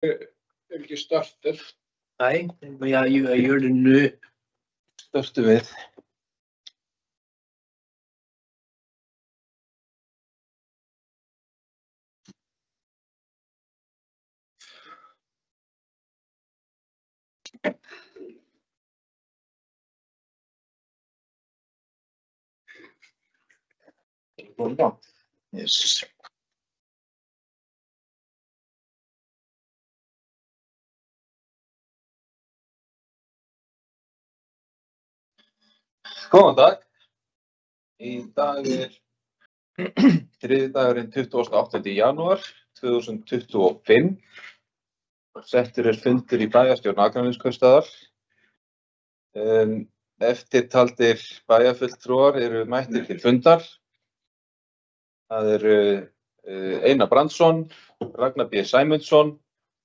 Ekki starter. Nej, men jag gör det nu. Störste ved. Yes. Góðan dag. Í dag þriðjudagurinn 28. janúar 2025. Settur fundur í bæjarstjórn Akraneskaupstaðar. Eftirtaldir bæjarfulltrúar eru mættir til fundar. Það eru Einar Brandsson, Ragnar B. Sæmundsson,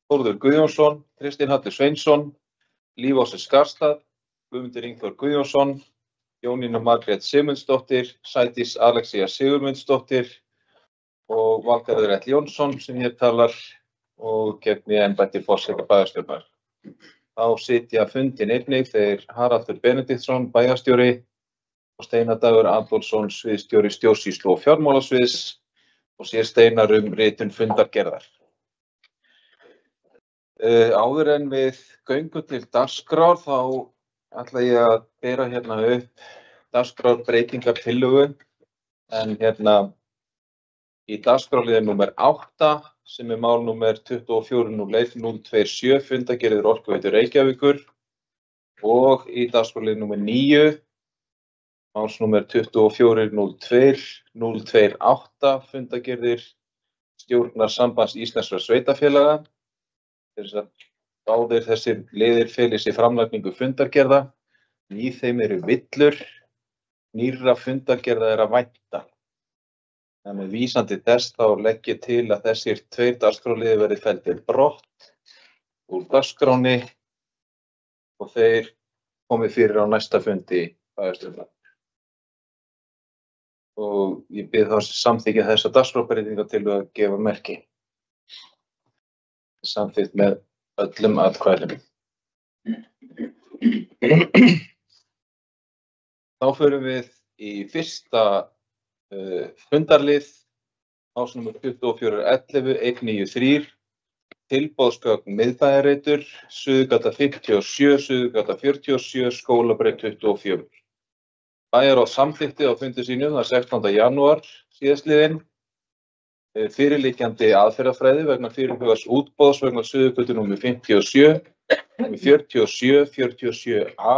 Þórður Guðjónsson, Kristinn Hallur Sveinsson, Líf Ási Skarstad, Guðmundur Ingþór Guðjónsson, Jónína Margrét Sigmundsdóttir, Sædís Alexía Sigurmundsdóttir og Valgarður L. Jónsson sem hér talar og gegni embætti forseta bæjarstjórnar. Þá sitja fundinn einnig þeir Haraldur Benediktsson, bæjarstjóri og Steinar Dagur Adolfsson, sviðsstjóri stjórnsýslu og fjármálasviðs og sér Steinar ritun fundargerðar. Áður en við göngum til dagskrár þá ætla ég að bera hérna upp dagskrárbreytingartillögu en hérna í dagskrárliði númer 8 sem mál númer 24.027 fundargerðir Orkuveitu Reykjavíkur og í dagskrárliði númer 9 máls númer 24.028 fundargerðir stjórnar Sambands íslenskra sveitarfélaga. Báðir þessir liðir fela í sér framlagningu fundargerða. Í þeim eru villur, nýrra fundargerða er að vænta. En með vísan til þess þá legg ég til að þessir tveir dagskrárliðir verði felldir brott úr dagskránni og þeir komi fyrir á næsta fundi bæjarstjórnar. Og ég bið þá samþykkja þessa dagskrárbreytingar til að gefa merki. Samþykkt með öllum atkvæðum. Þá förum við í fyrsta fundarlið, ásnúmer 2411 193, tilboðsgögn miðbæjarreitur, Suðurgata 57, Suðurgata 47, Skólabraut 24. Bæjarráð samþykkti á fundi sínum þann 16. janúar síðastliðinn fyrirliggjandi aðferðafræði vegna fyrirhugaðs útboðs vegna Suðurgötu númer 57, 47, 47A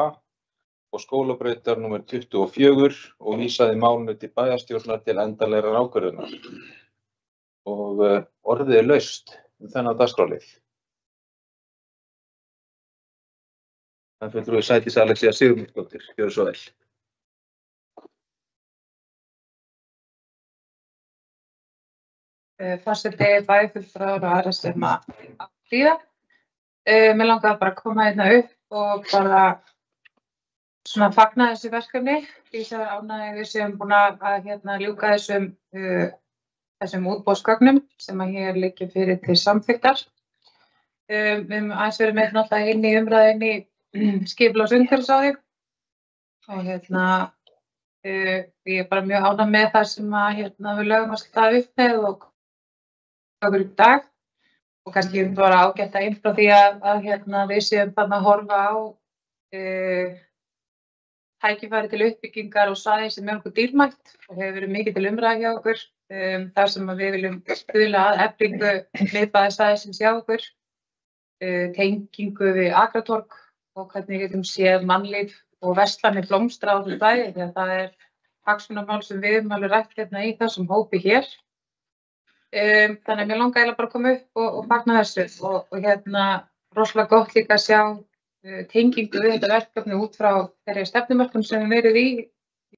og Skólabrautar númer 24 og vísaði málinu til bæjarstjórnar til endanlegrar ákvörðunar. Og orðið laust þennan dagskrárlið. Það fulltrúi Sædís Alexía Sigurmundsdóttir, gjörðu svo vel. Forseti, bæjarfulltrúar og aðra sem að hlýða. Mér langaði bara að koma hérna upp og bara svona fagna þessu verkefni. Því að ánægði við séum búin að ljúka þessum útboðsgögnum sem að hér liggja fyrir til samþykktar. Við höfum aðeins verið með náttúrulega inn í umræðinni skipulags- og umhverfisráði og ég er bara mjög ánægð með það sem að við lögum að slá upp með og okkur í dag og kannski bara ágætt að inn frá því að við séum þarna að horfa á tækifæri til uppbyggingar og svæði sem okkur dýrmætt og hefur verið mikið til umræðu hjá okkur þar sem að við viljum stuðla að eflingu miðbæjarsvæðisins hjá okkur, tengingu við Akratorg og hvernig við getum séð mannlíf og verslanir blómstra á þessu svæði því að það er hagsmunamál sem við höfum alveg rætt í þessum hópi hér. Þannig að mér langaði eiginlega bara að koma upp og fagna þessu og rosalega gott líka að sjá tengingu við þetta verkefni út frá þeirri stefnumörkun sem við verið í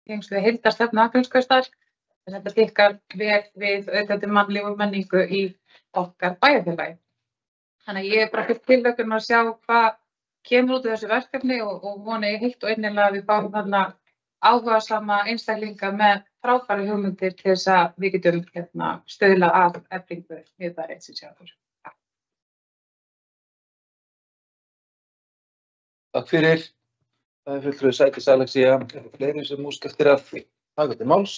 tengslu við heildarstefnu Akraneskaupstaðar. Þetta tikkar vel við aukandi mannlíf og menningu í okkar bæjarfélagi. Þannig að ég er bara fullt tilhlökkun að sjá hvað kemur út af þessu verkefni og vona ég heilt og innilega að við fáum þarna áhugasama einstaklinga með frábærar hugmyndir til þess að við getum stuðla að eflingu miðbæjarins hjá okkur. Takk fyrir. Það er fulltrúi Sædís Alexía. Fleiri sem óska eftir að taka til máls.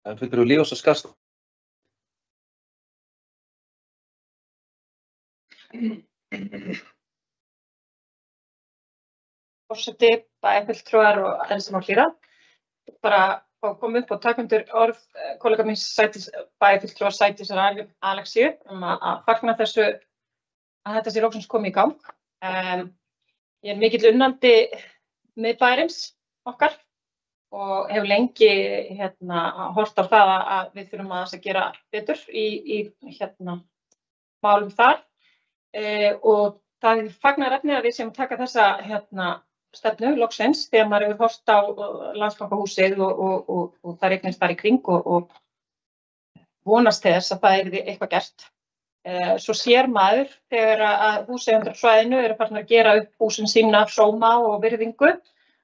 Það er fulltrúi Líós og Skast. Forseti, bæjarfulltrúar og aðrir sem á hlýra. Bara að koma upp og taka undir orð kollega míns bæjarfulltrúar Sædísar Alexíu að fagna þessu að þetta sé loksins komið í gang. Ég er mikill unnandi miðbæjarins okkar og hef lengi horft á það að við þurfum að gera betur í málum þar. Og það er fagnaðarefni að við séum að taka þessa stefnu loksins þegar maður hefur horft á Landsbankahúsið og það eignast þar í kring og vonast þess að það yrði eitthvað gert. Svo sér maður þegar að húseigendur á svæðinu eru farin að gera upp húsin sín af sóma og virðingu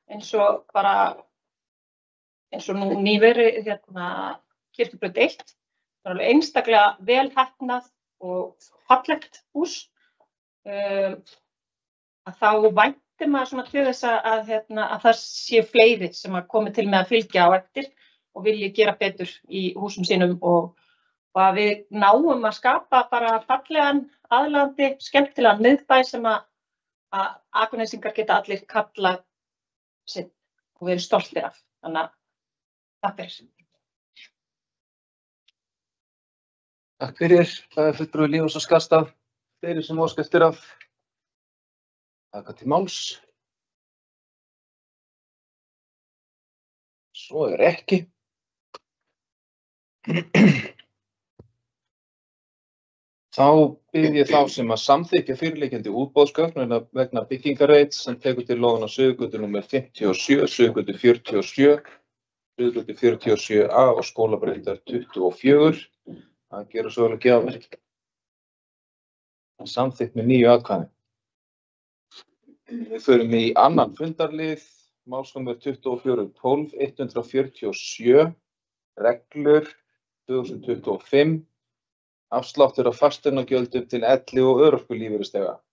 eins og nú nýverið Kirkjubraut 1. Það er alveg einstaklega vel heppnað og fallegt hús. Að þá væntir maður svona til þess að það sé fleiri sem að komi til með að fylgja á eftir og vilji gera betur í húsum sínum og að við náum að skapa bara fallegan, aðlaðandi, skemmtilegan miðbæ sem að Akurnesingar geta allir kallað sitt og verið stoltir af. Þannig að takk fyrir. Takk fyrir. Það er fulltrúi Líós og Skast. Fleiri sem óska eftir að taka til máls. Svo er ekki. Þá bið ég þá sem að samþykkja fyrirliggjandi útboðsgögn vegna byggingarreits sem tekur til lóðan á Suðurgötu nr. 57, Suðurgötu 47, Suðurgötu 47A og Skólabrautar 24. Það gerur svo vel að gefa verk. Samþykkt með 9 atkvæðum. Við förum í annan fundarlið, málsnúmer 2412, 147, reglur 2025. Afsláttur af fasteignagjöldum til elli- og örorkulífeyrisþega.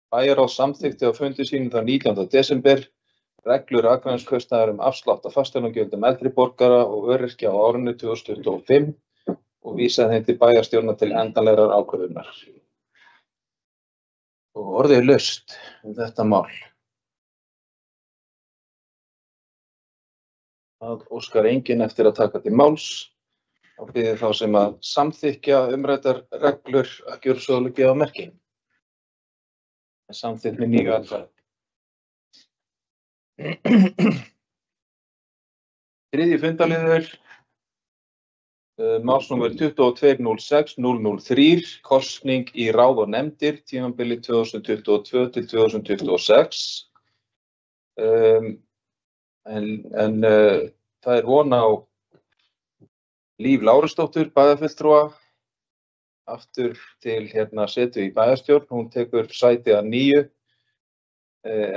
Bæjarráð samþykkti á fundi sínum þann 19. desember reglur akranskostnaðar afslátt af fasteignagjöldum eldri borgara og öryrkja á árinu 2025 og vísaði þeim til bæjarstjórnar til endanlegrar ákvörðunar. Og orðið er laust þetta mál. Það óskar enginn eftir að taka til máls. Og biður þá sem að samþykkja umræddar reglur að gjöra svo vel að gefa merki. Samþykkt með 9 atkvæðum. Þriðji fundarliður, málsnúmer 2206-003, kosning í ráð og nefndir, tímabili 2022 til 2026. Það er von á Líf Lárusdóttur, bæjarfulltrúa, aftur til setu í bæjarstjórn. Hún tekur sæti að 9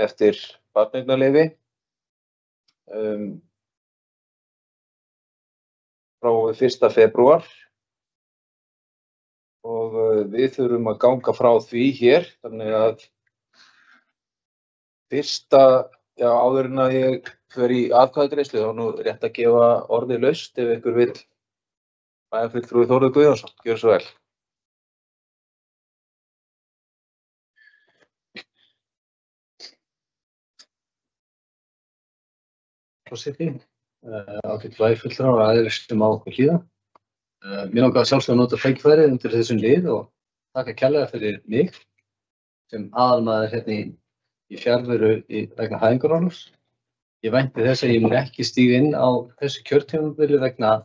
eftir barneignarleyfi. Frá 1. febrúar. Og við þurfum að ganga frá því hér. Þannig að áður en að ég fer í atkvæðagreiðslu, þá er nú rétt að gefa orðið laust ef ykkur vill. Bæjarfulltrúi Þórður Guðjónsson, gjörðu svo vel. Forseti, ágætt bæjarfulltrúar og aðrir sem á okkur hlýða. Mér langar sjálfsögðu að nota tækifærið undir þessum lið og þakka kærlega fyrir mig sem aðalmaður í fjarveru vegna fæðingarorlofs. Ég vænti þess að ég mun ekki stíga inn á þessu kjörtímabili vegna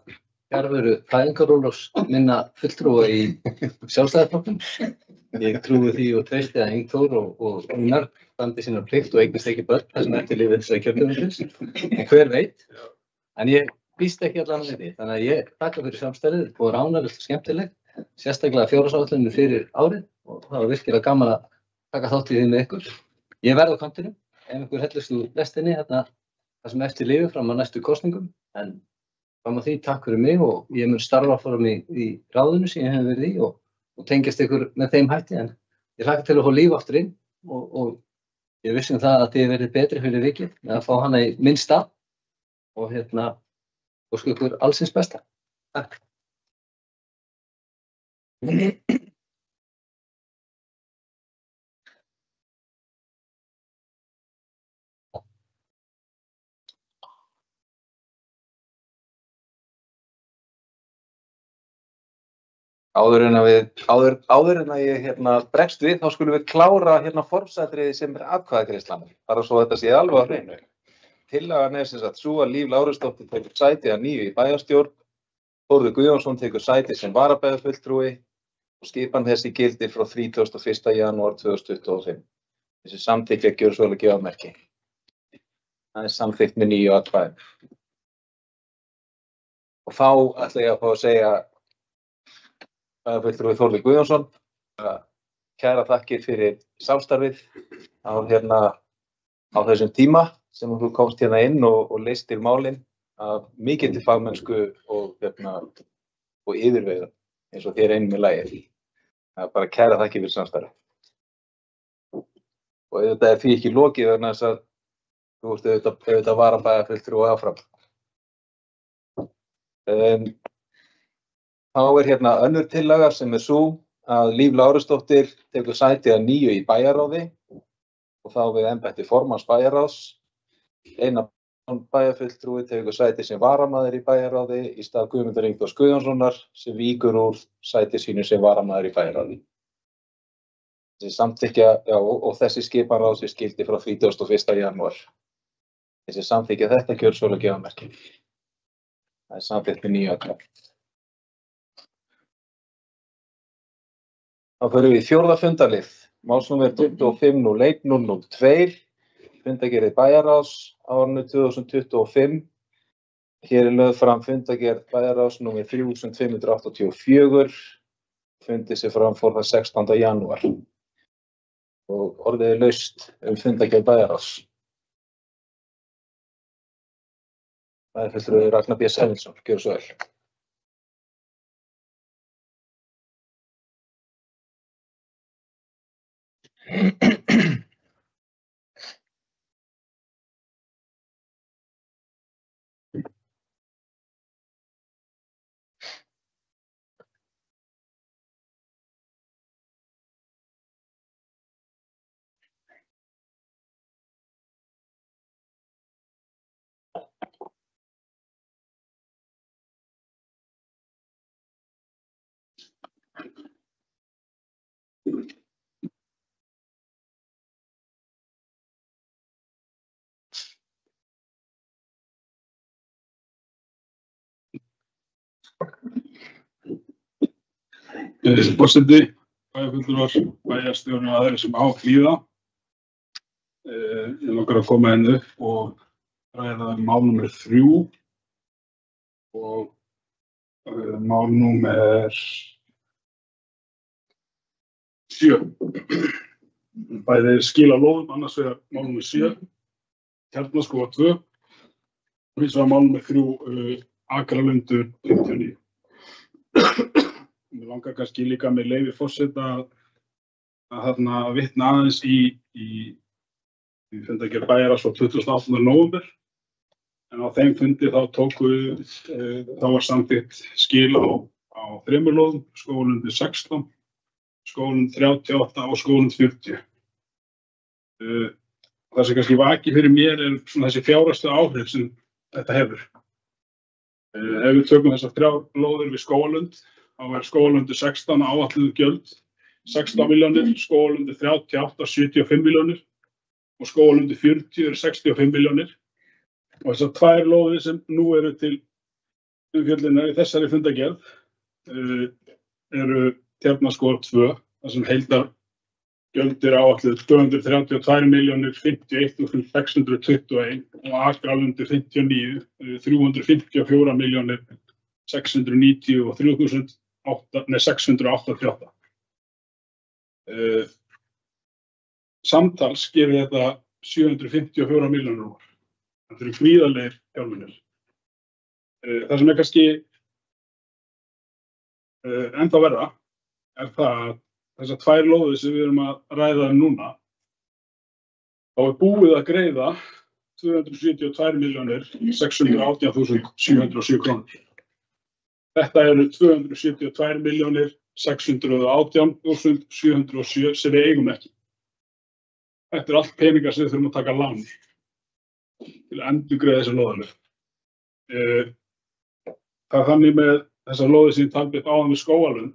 fjarveru fæðingarorlofs minna fulltrúa í Sjálfstæðisflokknum. Ég trúi því og treysti að Ingþór og Rúnar standi sína plikt og eignist ekki börn þar sem eftir lifið þessari kjörtímabils. En hver veit? En ég býst ekki allan við því. Þannig að ég þakka fyrir samstarfið og ánægilegt og skemmtilegt, sérstaklega fjárhagsáætluninni fyrir árið og það var virkilega gaman að taka þátt í því með ykkur. Ég verð á kantinum ef ykkur hellist úr lestinni það sem eftir lifir fram að næstu kosningum. En fram að því takk fyrir mig og ég mun starfa fram í ráðinu sem ég hef verið í og tengjast ykkur með þeim hætti. En ég hlakka til að fá Líf aftur inn og ég vissi það að þið verið betri fyrir vikið með að fá hana í minn stað og óska ykkur allsins besta. Takk. Áður en að ég bregst við, þá skulum við klára formsatriði sem atkvæðagreiðslan, bara svo þetta sé alveg á hreinu. Tillagan sem sagt sú að Líf Lárusdóttir tekur sæti að nýju í bæjarstjórn, Þórður Guðjónsson tekur sæti sem varabæjarfulltrúi og skipan þessi gildir frá 31. janúar 2025. Þessi samþykja gjörsóðlega gefamerki. Það samþykkt með 9 atkvæðum. Og þá ætla ég að fá að segja bæjarfulltrúi Þórður Guðjónsson, kæra þakkir fyrir samstarfið á þessum tíma sem þú komst inn og leystir málin af mikilli fagmennsku og yfirvegun eins og þér einum með lagið. Það er bara kæra þakkir fyrir samstarfið. Og þetta því ekki lokið vegna þess að þú veist auðvitað varabæjarfulltrúi áfram. Þá önnur tillaga sem sú að Líf Lárusdóttir tekur sæti að nýju í bæjarráði og þá við embætti formanns bæjarráðs. Einar bæjarfulltrúi tekur sæti sem varamaður í bæjarráði í stað Guðmundar Ingþórs Guðjónssonar sem víkur úr sæti sínu sem varamaður í bæjarráði. Þessi samþykkja, og þessi skipan ráðsins gildi frá 31. janúar. Þessi samþykkja þetta gjörsóðlega gefamerki. Það er samþykkt með 9 atkvæðum. Þá förum við í 4. fundarlið, málsnúmer 25.01.002, fundargerð bæjarráðs árinu 2025. Hér er lögð fram fundargerð bæjarráðs númer 3584, fundið sig fram fór það 16. janúar. Og orðið er laust fundargerð bæjarráðs. Bæjarfulltrúi Ragnar B. Sæmundsson, gjörðu svo vel. Forseti, bæjarfulltrúar, bæjarstjórinn og aðrir sem á hlýða. Ég langar að koma upp og ræða mál númer 3 og mál númer 7. Bæði skila lóðum, annars vegar mál númer 7, Kjarnaskóga 2, og hins vegar mál númer 3, Akralundur 59. Mér langar kannski líka með leyfi forseta að vitna aðeins í fundargerð bæjarráðs frá 28. nóvember. En á þeim fundi þá var samþykkt skil á 3 lóðum, Skógalundi 16, Skógalundi 38 og Skógalundi 40. Það sem kannski vakir fyrir mér er þessi fjárhagslegu áhrif sem þetta hefur. Ef við tökum þessar 3 lóðir við Skógalund, þá er Skógalundi 16 áætluð gjöld 16 milljónir, Skógalundi 38 75 milljónir og Skógalundi 40 65 milljónir. Og þessar 2 lóðir sem nú eru til umfjöllunar í þessari fundargerð eru Tjarnaskógar 2, þar sem heildargjöld áætluð 232.051.621 og Akralundi 59 354.693.688. Samtals gerir þetta 754 milljónir. Þetta eru gríðarlegir fjármunir. Það sem er kannski ennþá verra er það að þessar 2 lóðir sem við erum að ræða núna, þá er búið að greiða 272.618.707 krónur. Þetta eru 272.618.707 sem við eigum ekki. Þetta er allt peningar sem við þurfum að taka lán til að endurgreiða þessar lóðarlög. Það er þannig með þessar lóðir sem ég taldi upp áðan við Skógarlund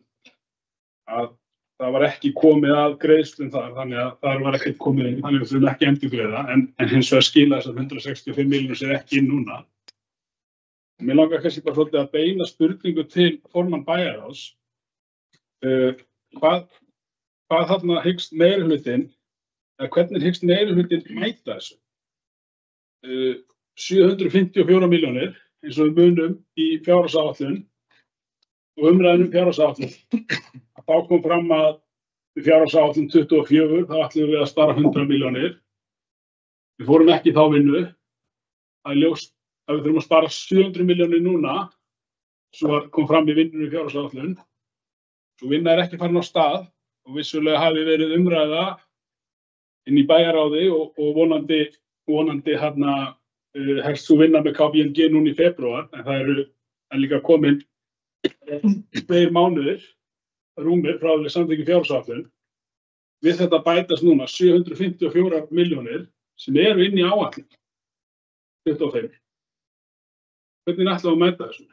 að það var ekki komið að greiðslum þar, þannig að það var ekki komið inn, þannig að við þurfum ekki endurgreiða, en hins vegar skila þessar 165 milljónir sér ekki inn núna. Mér langar kannski bara svolítið að beina spurningu til formann bæjarráðs. Hvað þarna hyggst meirihlutinn, eða hvernig hyggst meirihlutinn mæta þessu? 754 milljónir, eins og við munum í fjárhagsáætlun og umræðum fjárhagsáætlun. Þá kom fram að við fjárhagsáætlun 24, þá ætlum við að spara 100 milljónir. Við fórum ekki í þá vinnu. Það er ljóst að við þurfum að spara 700 milljónir núna, svo kom fram í vinnunni fjárhagsáætlun. Svo vinna er ekki farin á stað og vissulega hafi verið umræða inn í bæjarráði og vonandi helst svo vinna með KPMG núna í febrúar, en það eru líka komin 2 mánuðir rúmir frá því samþykki fjárhagsáætlun. Við þetta bætast núna 754 milljónir sem eru inn í áætlun 25. Hvernig ætlum við að mæta þessu?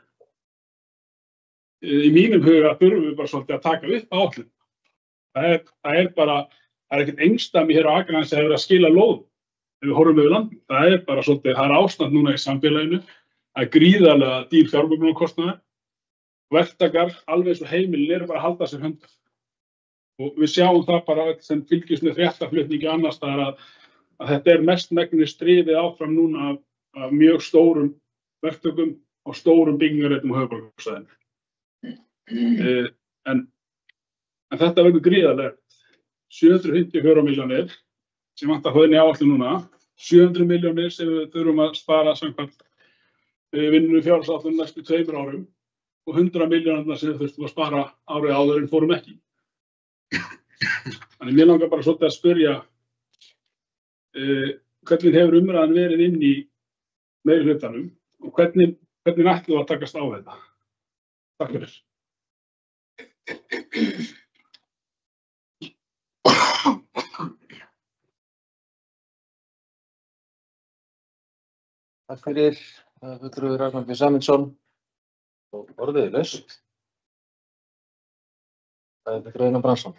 Í mínum huga þurfum við bara svolítið að taka upp áætlun. Það er ekkert einsdæmi hér á Akranesi að vera að skila lóðum ef við horfum yfir landið. Það er bara svolítið, það er ástand núna í samfélaginu, það er gríðarlega dýr fjármögnunarkostnaður. Verktakar, alveg eins og heimilin, eru bara að halda sér höndum. Og við sjáum það bara sem fylgjast með fréttaflutningi annars staðar að þetta er mestmegnis stríðið áfram núna af mjög stórum verktökum og stórum byggingarreitum á höfuðborgarsvæðinu. En þetta verður gríðarlegt. 754 milljónir sem vantar inn í áætlun núna, 700 milljónir sem við þurfum að spara samkvæmt vinnunni fjárhagsáætlun næstu 2 árum og 100 milljónirnar sem við þurftum að spara árið áður en fórum ekki. Þannig mér langar bara svolítið að spyrja hvernig hefur umræðan verið inn í meirihlutanum og hvernig ætlum við að takast á þetta. Takk fyrir. Takk fyrir, fulltrúi Ragnar B. Sæmundsson og orðið er laust. Það er fulltrúi Einar Brandsson.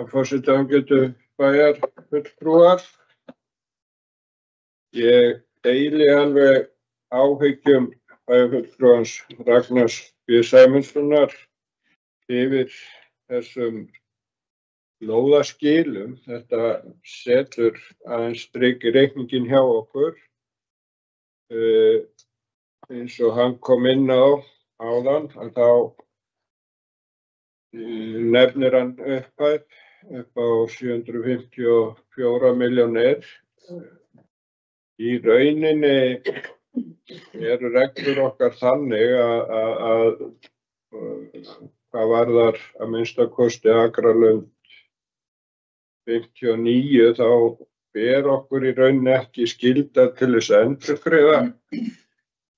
Forseti ágætu bæjarfulltrúar. Ég deili alveg áhyggjum bæjarfulltrúans Ragnars B. Sæmundssonar yfir þessum lóðaskilum. Þetta setur aðeins strik í reikninginn hjá okkur. Eins og hann kom inn á áðan, að þá nefnir hann upphæð upp á 754 milljónir. Í rauninni eru reglur okkar þannig að hvað varðar að minnsta kosti Akralund 59 þá ber okkur í rauninni ekki skylda til þess að endurgreiða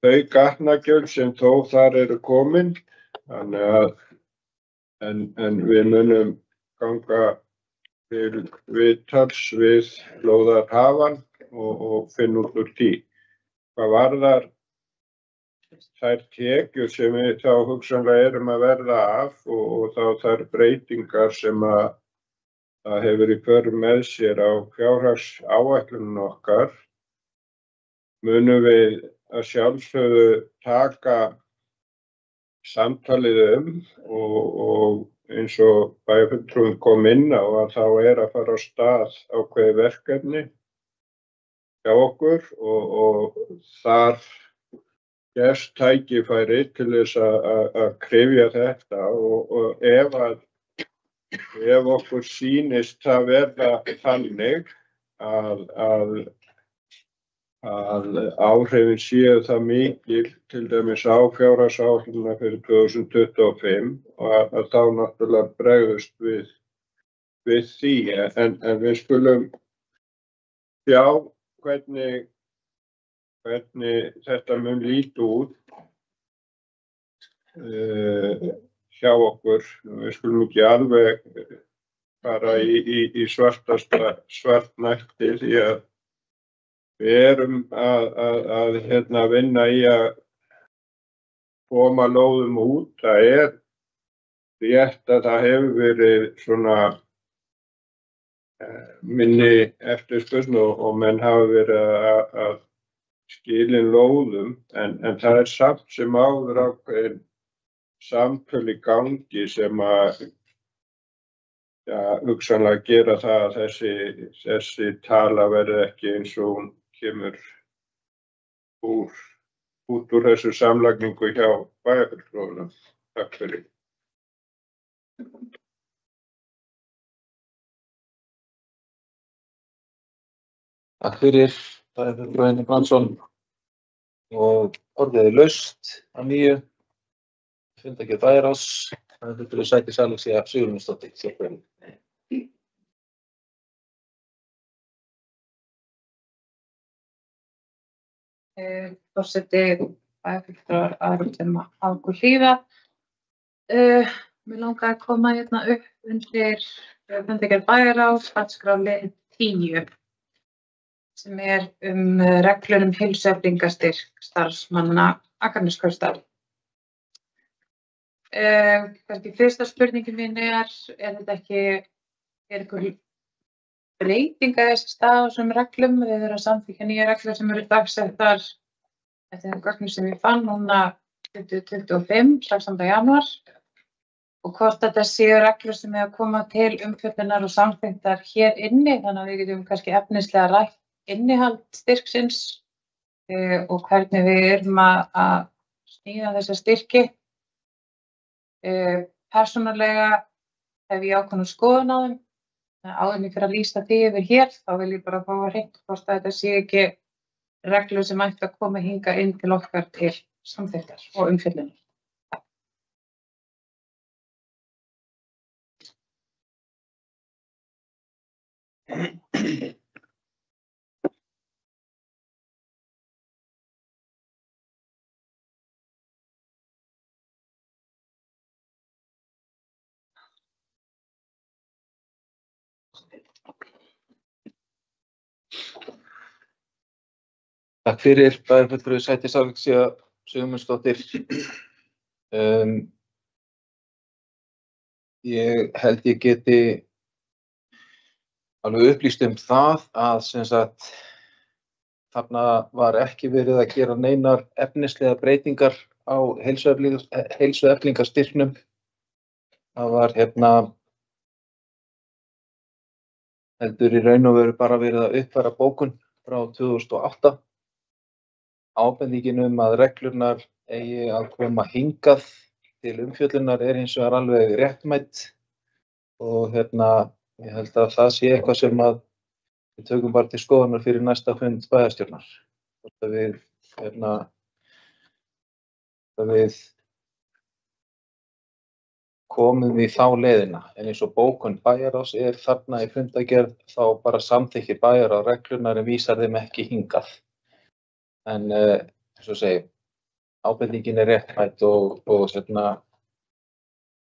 þau gatnagjöld sem þó þar eru komin. Þannig að en við munum ganga til viðtals við lóðarhafann og finna út úr því. Hvað varðar þær tekjur sem við þá hugsanlega erum að verða af og þá þær breytingar sem að hefur í för með sér á fjárhagsáætlunum okkar, munum við að sjálfsögðu taka samtalið og eins og bæjarfulltrúinn kom inn á að þá að fara á stað ákveðið verkefni hjá okkur og þar gefst tækifæri til þess að kryfja þetta og ef okkur sýnist það verða þannig að áhrifin séu það mikil, til dæmis á fjárhagsáætlunina fyrir 2025 og að þá náttúrulega bregðust við því, en við skulum sjá hvernig þetta mun líta út hjá okkur. Við skulum ekki alveg fara í svartnætti, því að við erum að vinna í að koma lóðum út. Það rétt að það hefur verið svona minni eftirspurn og menn hafa verið að skilin lóðum, en það samt sem áður ákveðin samtöl í gangi sem að hugsanlega gera það að þessi tala verði ekki eins og hún kemur út úr þessu samlagningu hjá bæjarfulltrúanum. Takk fyrir. Takk fyrir, bæjarfulltrúinn Brandsson, og orðið laust að nýju. Fundargerð bæjarráðs, bæjarfulltrúi Sædís Alexía Sigurmundsdóttir. Forseti bæjarfulltrúar Águr Hlíða. Mig langaði að koma hérna upp undir fundargerð bæjarráðs, dagskrá lið 10, sem reglur heilsueflingarstyrk starfsmanna Akraneskaupstaðar. Kannski fyrsta spurningin mín þetta ekki, einhver breyting að þessi stað á þessum reglum? Við erum að samþykkja nýja reglur sem eru dagsettar eftir þeim gögnum sem ég fann núna 2025, 16. janúar, og hvort þetta séu reglur sem að koma til umfjöllunar og samþykktar hér inni, þannig að við getum kannski efnislega rætt innihald styrksins og hvernig við erum að sníða þessa styrki. Persónulega hef ég ákveðna skoðun á þeim. Áður en ég fer að lýsa því yfir hér, þá vil ég bara fá að hreint hvort að þetta sé ekki reglur sem ætti að koma hingað inn til okkar til samþykktar og umfjöllunar. Takk fyrir, bæjarfulltrúi Sædís Alexía Sigurmundsdóttir. Ég held ég geti alveg upplýst það að sem sagt þarna var ekki verið að gera neinar efnislega breytingar á heilsueflingarstyrknum. Það var heldur í raun og veru bara verið að uppfæra bókun frá 2008. Ábendingin að reglurnar eigi að koma hingað til umfjöllunar hins vegar alveg réttmætt, og ég held að það sé eitthvað sem við tökum bara til skoðunar fyrir næsta fund bæjarstjórnar. Við komum í þá leiðina, en eins og bókun bæjarráðs þarna í fundargerð, þá bara samþykkir bæjarráð reglurnar en vísar þeim ekki hingað. En eins og segi, ábendingin réttmætt og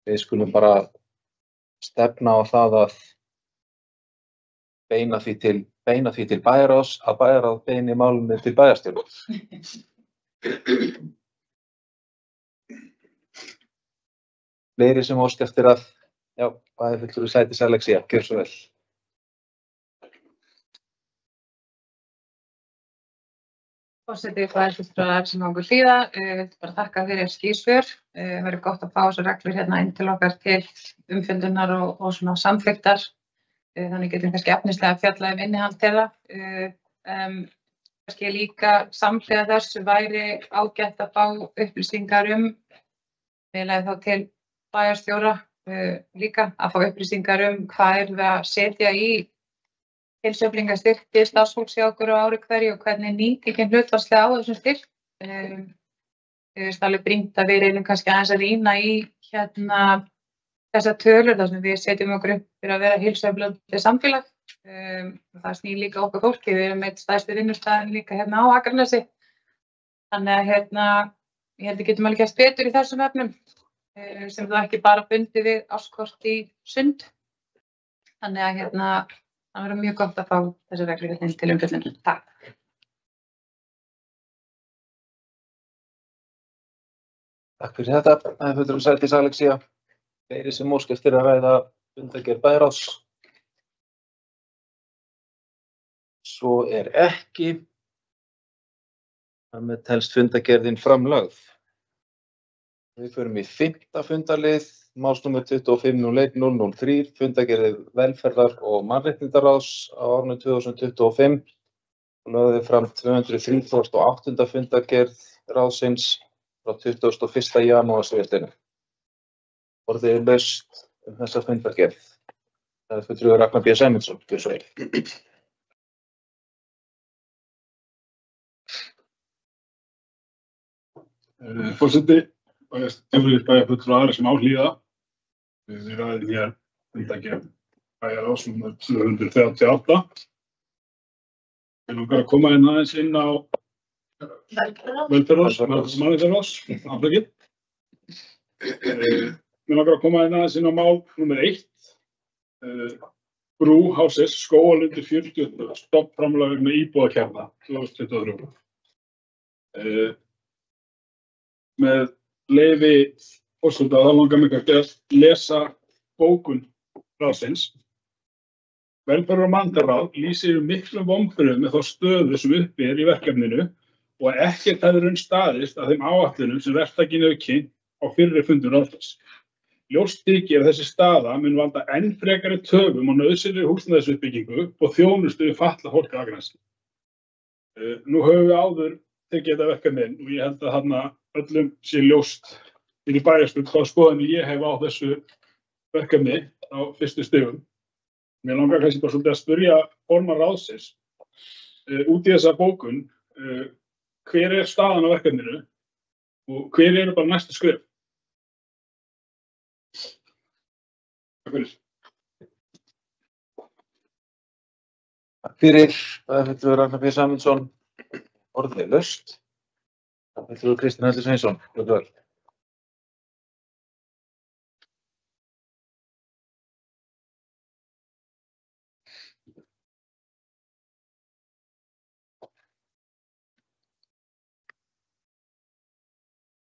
við skulum bara stefna á það að beina því til bæjarráðs, að bæjarráð beini málinu til bæjarstjórnar. Fleiri sem óska eftir að, bæjarfulltrúi Sædís Alexía, gjörðu svo vel. Forseti bæjarfulltrúar Águr Hlíða, bara þakka fyrir skýrsvör. Verður gott að fá þessar reglur hérna inn til okkar til umfjöllunar og svona samþykktar. Þannig getum kannski efnislega fjallað innihald þeirra. Kannski líka samhliða þessu væri ágætt að fá upplýsingar þá til bæjarstjóra líka, að fá upplýsingar hvað við að setja í heilsueflingastyrk til starfsfólks hjá okkur á ári hverju og hvernig nýtingin hlutfallslega á þessum styrk. Ég veist alveg brýnt að við reynum kannski aðeins að rýna í þessar tölur þar sem við setjum okkur upp fyrir að vera heilsueflandi samfélag. Það snýr líka okkar fólki, við erum eitt stærsti vinnustæðin líka á Akranesi. Þannig að ég held að getum alveg gert betur í þessum efnum sem það ekki bara bundið við árskort í Sund. Þannig að það verður mjög gott að fá þessi reglur til umfjöllunar. Takk. Takk fyrir þetta. Fulltrúi Sædís Alexía. Fleiri sem óska eftir að ræða fundargerð bæjarráðs. Svo ekki. Þar með telst fundargerðin framlögð. Við förum í 5. fundarlið, málsnúmer 25-01-003, fundargerð velferðar- og mannréttindaráðs á árinu 2025 og lögði fram 238. fundargerð ráðsins frá 21. janúar síðastliðnum. Orðið laust þessa fundargerð. Það fulltrúi Ragnar B. Sæmundsson. Forseti, bæjarfulltrúar aðra sem á hlýða. Við ræðum hér fundargerð bæjarráðs númer 238. Ég langar að koma aðeins inn á velferðarráðs, mannréttindaráðs, aflögin. Mér langar að koma aðeins inn á mál númer 1. Brú Hásis, Skógarlundur 40, stofnframlag vegna íbúðakerfa 2023. Með leyfi forseta þá langar mig að lesa bókun ráðsins. Velferðar- og mannréttindaráð lýsir miklum vonbrigðum með þá stöðu sem uppi í verkefninu og ekkert hefur staðist að þeim áætlunum sem verktakinn hefur kynnt á fyrri fundum ráðsins. Ljóst þykir að þessi staða mun valda enn frekari töfum á nauðsynlegri húsnæðisuppbyggingu og þjónustu við fatlað fólk á Akranesi. Nú höfum við áður tekið þetta verkefni og ég held að öllum sé ljóst í bæjarstjórn hvaða skoðanir ég hef á þessu verkefni á fyrstu stigum. Mér langar kannski bara svolítið að spyrja formann ráðsins út í þessa bókun hver staðan á verkefninu og hver eru bara næstu skref? Takk fyrir. Takk fyrir. Fulltrúi Ragnar B. Sæmundsson. Orðið laust. Fulltrúi Kristinn Helgi Sveinsson.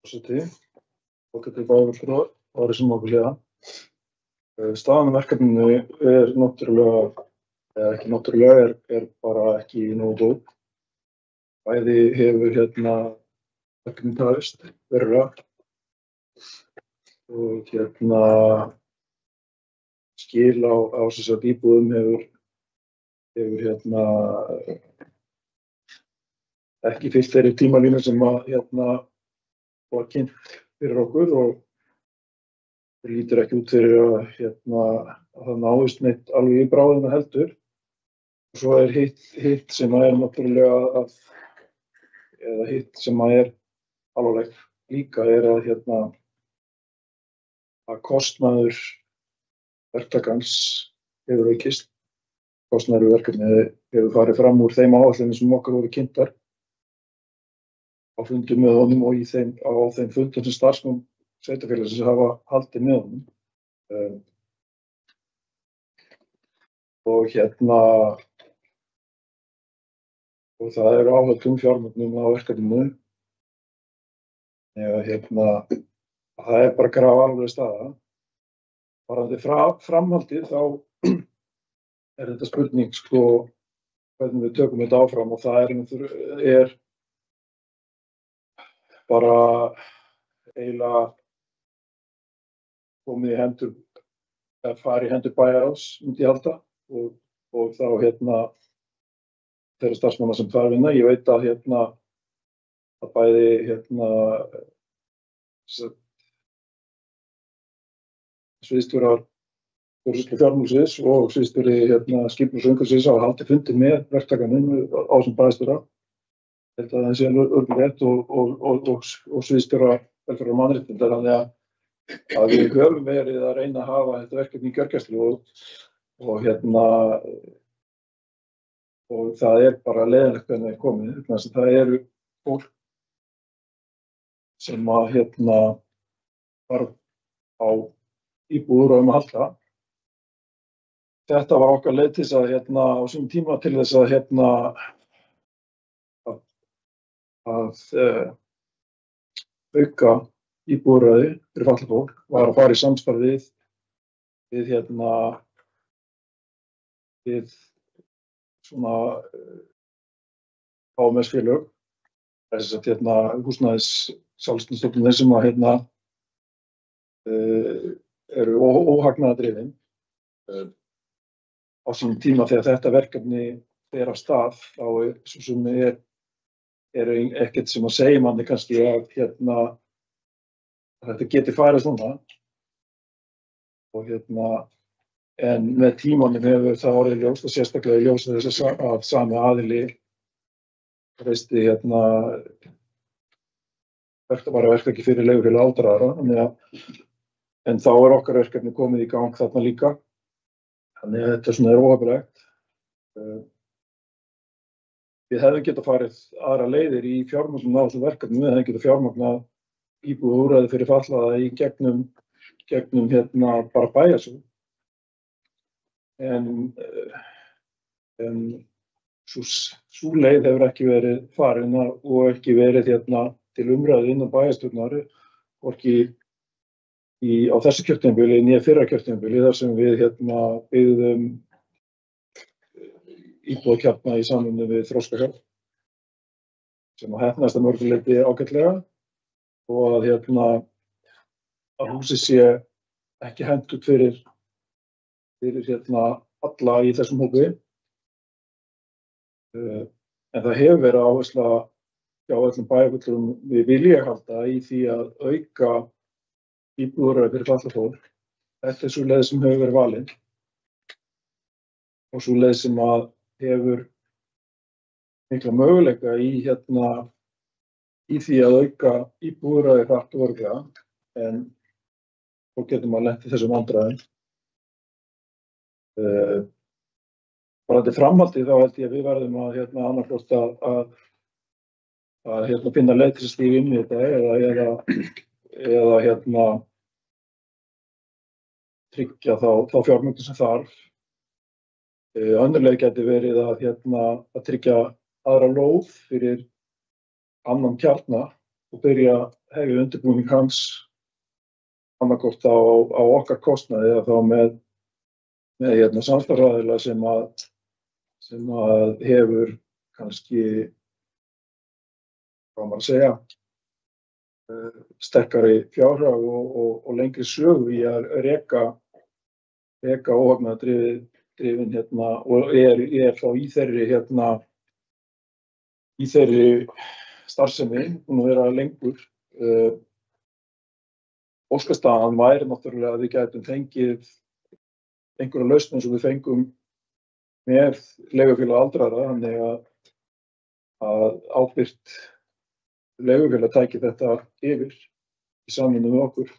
Forseti, ágætu bæjarfulltrúar, aðrir sem okkur hlýða. Staðan á verkefninu er náttúrulega, eða ekki náttúrulega, er bara ekki nógu góð. Bæði hefur verkefnið tafist verulega og skil á þess að íbúðum hefur ekki fylgt þeirri tímalínu sem var kynnt fyrir okkur og það lítur ekki út fyrir að það náist neitt alveg í bráðina heldur. Og svo er hitt sem er náttúrulega eða hitt sem er alvarlegt líka er að kostnaður verktakans hefur aukist. Kostnaður við verkefnið hefur farið fram úr þeim áætlunum sem okkur voru kynntar á fundum með honum og á þeim fundum sem starfsmenn sveitarfélagsins hafa haldið með honum. Og það eru áhöld fjármögnun á verkefninu. Það er bara grafalvarleg staða. Varðandi framhaldið þá er þetta spurning hvernig við tökum þetta áfram og það er bara eiginlega komið í hendur, eða farið í hendur bæjarráðs, myndi ég halda, og þá þeirra starfsmanna sem þar vinna. Ég veit að bæði sviðsstjórar stjórnsýslu fjármálsins og sviðsstjóri skipulags- og umhverfisins hafa haldið fundi með verktakanum á sem bæjarstjóra. Ég held að það sé alveg rétt og sviðsstjóra velferðar- og mannréttinda, þannig að við höfum verið að reyna að hafa þetta verkefni í gjörgæslu og það er bara leiðinlegt hvernig það er komið. Þannig að það eru fólk sem að þarf á íbúðir og að halda. Þetta var okkar leið til þess að á sínum tíma til þess að auka íbúðarúrræði fyrir fatlað fólk var að fara í samstarf við svona HMS-félög, þess að húsnæðis sjálfstæðisstofnanir sem að eru óhagnaðardrifin. Á sínum tíma þegar þetta verkefni fer af stað þá svo sem er ekkert sem að segja manni kannski að þetta geti farið svona og en með tímanum hefur það orðið ljóst og sérstaklega ljóst þess að sami aðili reisti verkefni fyrir leigufélag aldraðra, en þá er okkar verkefni komið í gang þarna líka. Þannig að þetta svona óhæfilegt. Við hefðum getað farið aðra leiðir í fjármögnun á þessu verkefni, við hefðum getað fjármagnað íbúðarúrræði fyrir fatlaða í gegnum bara bæjarsjóð. En sú leið hefur ekki verið farin og ekki verið til umræðu innan bæjarstjórnar, hvorki á þessu kjörtímabili né fyrra kjörtímabili þar sem við byggðum íbúðakjarna í samvinnu við Þroskahjálp sem heppnaðist að mörgu leyti ágætlega og að húsið sé ekki hentugt fyrir alla í þessum hópi. En það hefur verið áhersla hjá öllum bæjarfulltrúum við vilja halda í því að auka íbúðarúrræði fyrir fatlað fólk. Þetta er sú leið sem hefur verið valin og sú leið sem að hefur mikla möguleika í því að auka íbúðarúrræði hratt og örugglega, en þá getur maður lent í þessum vandræðum. Bara til framhaldi þá held ég að við verðum að annarkvort að finna leið til að stíga inn í þetta eða tryggja þá fjármögnun sem þarf. Önnur leið gæti verið að tryggja aðra lóð fyrir annan kjarna og byrja hefja undirbúning hans annarkvort á okkar kostnaði eða þá með samstarfsaðila sem að hefur kannski, hvað maður að segja, sterkari fjárhag og lengri sögu í að reka óhagnaðardrifin og er þá í þeirri starfsemi búin að vera lengur. Óskastaðan væri náttúrulega að við gætum fengið einhverja lausn eins og við fengum með leigufélag aldraðra, þannig að ábyrgt leigufélag tæki þetta yfir í samvinnu við okkur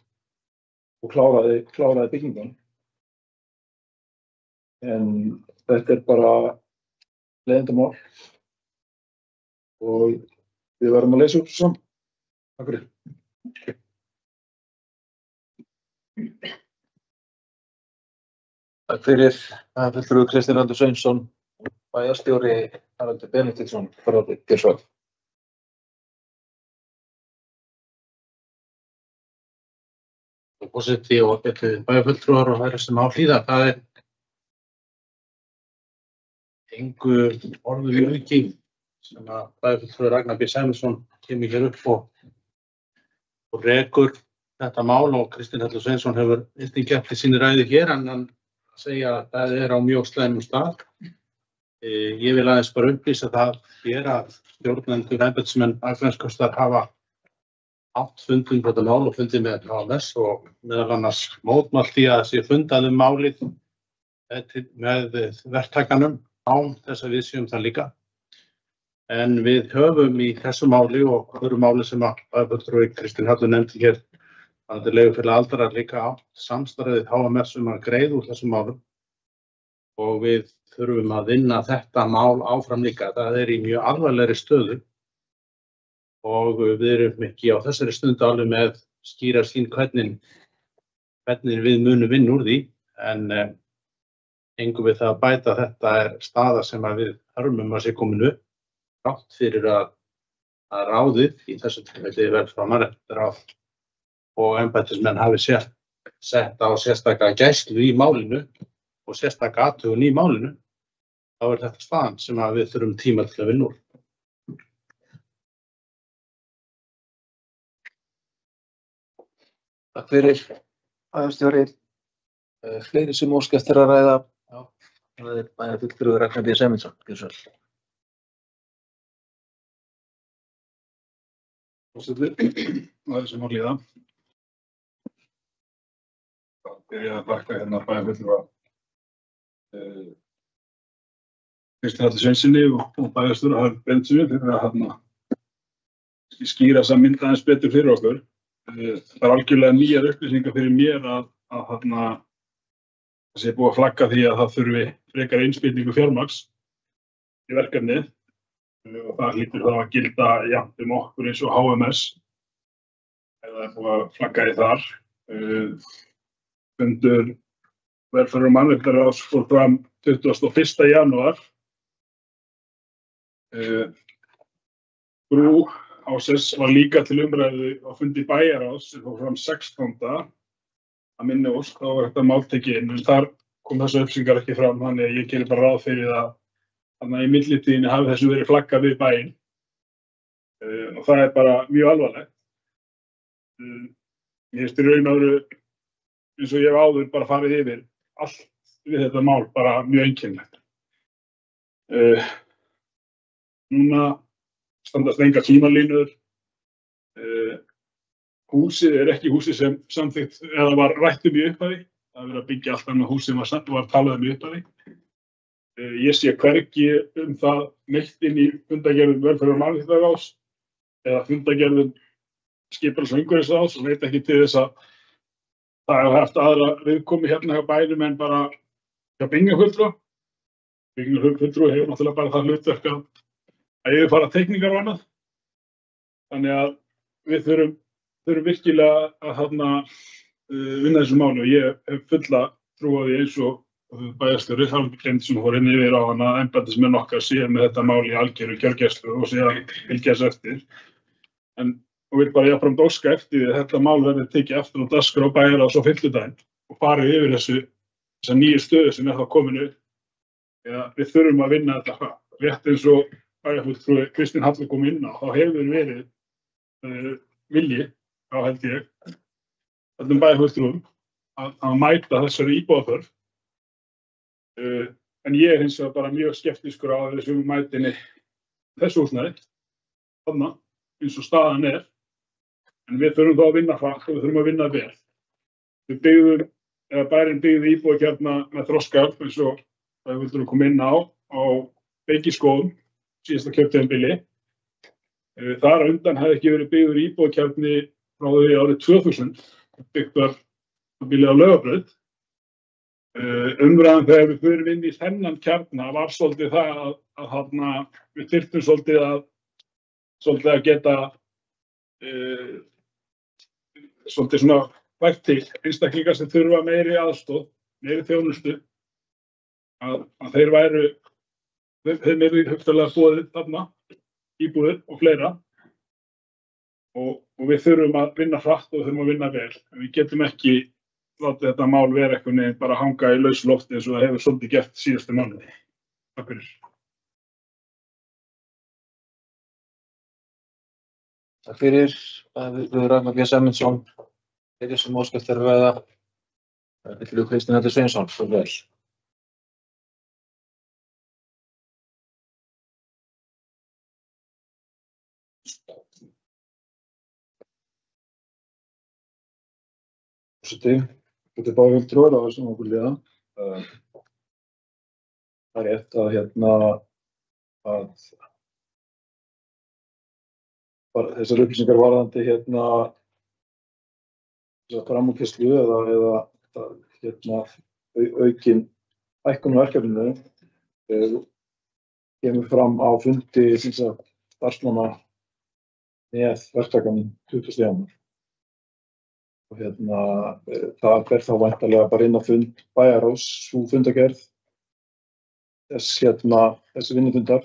og kláraði byggingan. En þetta er bara leiðindamál og við verðum að leysa upp saman. Takk fyrir. Takk fyrir. Fulltrúi Kristinn Andri Sveinsson, bæjarstjóri Haraldur Benediktsson, farðu til svör. Forseti og bæjarfulltrúar og þeirra sem á hlýða, það er engu orðum í auki sem að bæjarfulltrúi Ragnar B. Sæmundsson kemur hér upp og rekur þetta mál og Kristinn Andri Sveinsson hefur einnig gert í sinni ræðu hér en hann segja að það er á mjög slæmum stað. Ég vil aðeins bara upplýsa það hér að stjórnendur embættismenn Akraneskostar hafa átt fundi um þetta mál og fundi með HMS og meðal annars mótmælt því að sé fundað um málið með verktakanum án þess að við séum það líka. En við höfum í þessu máli og öðru máli sem bæjarfulltrúi Kristín Halla nefndi hér, að leigufélag aldraðra líka átt samstarfið HMS um að greiða úr þessum málum og við þurfum að vinna þetta mál áfram líka. Það er í mjög alvarlegri stöðu og við erum ekki á þessari stundu alveg með skýra sín hvernig við munum vinna úr því, en engum við það að bæta. Þetta er staða sem að við hörmum að sé komin upp, þrátt fyrir að ráðið í þessu tilfelli velferðar- og mannréttindaráð og embættismenn hafi sett á sérstaka gæslu í málinu og sérstaka athugun í málinu, þá er þetta staðan sem að við þurfum tíma til að vinna úr. Takk fyrir, bæjarstjóri. Fleiri sem óska eftir að ræða. Já, það er bæjarfulltrúi Ragnar B. Sæmundsson. Gjörðu svo vel. Það er sem að líða. Það byrjaði að þakka hérna bæjarfulltrúa Kristín Halla Sveinsinni og bæjarstjóra Harald Benediktssyni fyrir að skýra þessa mynd aðeins betur fyrir okkur. Það er algjörlega nýjar upplýsingar fyrir mér að það sé búið að flagga því að það þurfi frekar innspýtingu fjármagns í verkefnið. Og það hlýtur þá að gilda jafnt okkur eins og HMS eða er búið að flagga í þar. Fundur velferðar- og mannréttindaráðs fór fram 21. janúar. Brú ásins var líka til umræðu á fundi bæjarráðs sem fór fram 16. að minni ósk, þá var þetta mál tekið inn, en þar kom þessu upplýsingar ekki fram, þannig að ég geri bara ráð fyrir það. Þannig að í millitíðinni hafi þessu verið flaggað við bæinn og það er bara mjög alvarlegt. Mér finnst í raun og veru, eins og ég hef áður bara farið yfir, allt við þetta mál bara mjög einkennilegt. Núna standast engar tímalínur. Húsið er ekki húsið sem samþykkt eða var rætt í upphafi. Það er verið að byggja allt annað hús sem var talað í upphafi. Ég sé hvergi það neitt inn í fundargerðum velferðar- og mannréttindaráðs eða fundargerðum skipulags- og umhverfisráðs og veit ekki til þess að það hefur haft aðra viðkomu hérna hjá bænum en bara hjá byggingarfulltrúa. Byggingarfulltrúi hefur náttúrulega bara það hlutverk að yfirfara teikningar og annað. Þannig að við þurfum virkilega að vinna þessu máli og ég hef fulla trú á því eins og bæjarstjóri Harald Benediktsson fór inn yfir á að embættismenn okkar séu með þetta mál í algjöru kjörgæslu og séu að fylgja þess eftir. Og vil bara jafnframt óska eftir því að þetta mál verði tekið aftur á dagskrá bæjarráðs á fimmtudaginn og farið yfir þessa nýju stöðu sem er þá komin upp. Við þurfum að vinna þetta hratt. Rétt eins og bæjarfulltrúi Kristín Halla kom inn á, þá hefur verið vilji, þá held ég, öllum bæjarfulltrúum að mæta þessari íbúðaþörf. En ég er hins vegar bara mjög skeptískur á þessum mætinni þessu húsnæði, þarna, eins og staðan er. En við þurfum þá að vinna hratt og við þurfum að vinna vel. Bærinn byggði íbúðakjarna með þroska, eins og bæjarfulltrúi kom inn á Beikiskógum síðasta kjörtímabili. Þar undan hefði ekki verið byggður íbúðakjarni frá því árið 2000, byggt var bilið á Laugabraut. Umræðan þegar við förum inn í þennan kjarna var svolítið það að við þyrftum svolítið að geta svolítið svona vært til einstaklingar sem þurfa meiri aðstoð, meiri þjónustu, að þeir eru hugsanlega boðið þarna, íbúðir og fleira og við þurfum að vinna hratt og við þurfum að vinna vel. En við getum ekki látið þetta mál vera eitthvað neginn bara hanga í lausu lofti eins og það hefur svolítið gert síðustu mánuði. Takk fyrir. Takk fyrir, bæjarfulltrúi Ragnar B. Sæmundsson. Fleiri sem óska eftir að ræða. Bæjarfulltrúi Kristín Halla Sveinsson. Svo vel. Þetta er bæjarfulltrúar á þessum okkur liða. Það er rétt að þessar upplýsingar varðandi þessar framúrkeyrslu eða aukin hækkun á verkefninu kemur fram á fundi starfsmanna með verktakanum 20. janúar. Og það fer þá væntanlega bara inn á fund bæjarráðs, sú fundargerð þessi vinnufundar.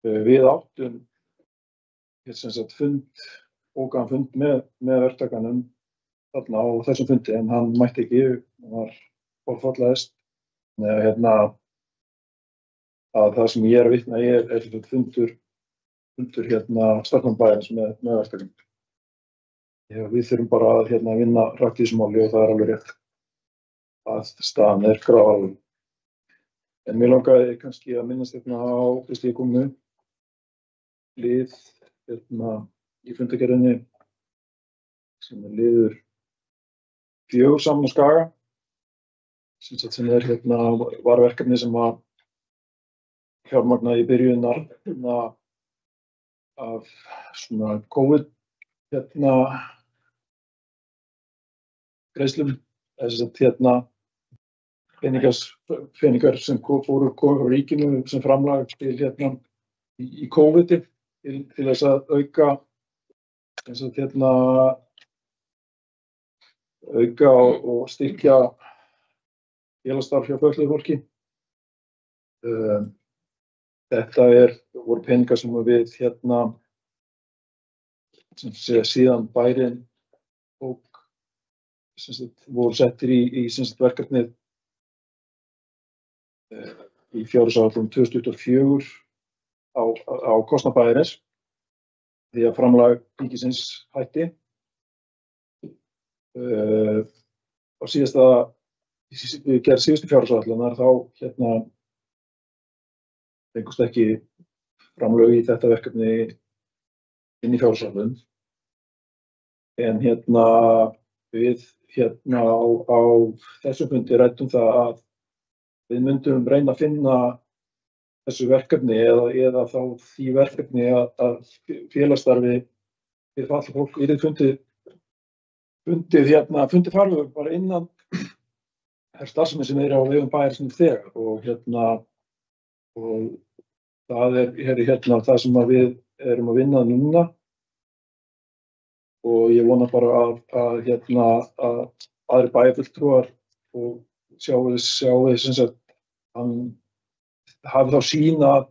Við áttum bókaðan fund með verktakanum þarna á þessum fundi, en hann mætti ekki, hann var forfallaðist. Að það sem ég er að vitna í er fundur starfsmann bæjarins með verktakanum. Við þurfum bara að vinna rætt í þessu máli og það er alveg rétt að staðan er grafalvarleg. En mér langaði kannski að minnast á fyrst ég kom með lið í fundargerðinni sem er liður 4 saman á Skaga, sem er var verkefni sem að fjármagnaði í byrjunar af svona COVID greiðslum, peningar sem fóru úr ríkinu sem framlag til í COVID til þess að auka og styrkja félagsstarf hjá fötluðu fólki. Þetta voru peningar sem við síðan bærinn voru settir í verkefnið í fjárhagsáætlun 2024 á kostnað bæjarins því að framlag ríkisins hætti. Á gerð síðustu fjárhagsáætlunar þá fengust ekki framlög í þetta verkefni inn í fjárhagsáætlun. En við á þessum fundi ræddum það að við myndum reyna að finna þessu verkefni eða þá því verkefni að félagsstarfi við fatlað fólk fundið farvegur bara innan starfsemi sem á vegum bæjarins þegar og það er það sem við erum að vinna núna. Og ég vona bara að aðrir bæjarfulltrúar og sjái hann hafi þá sýn að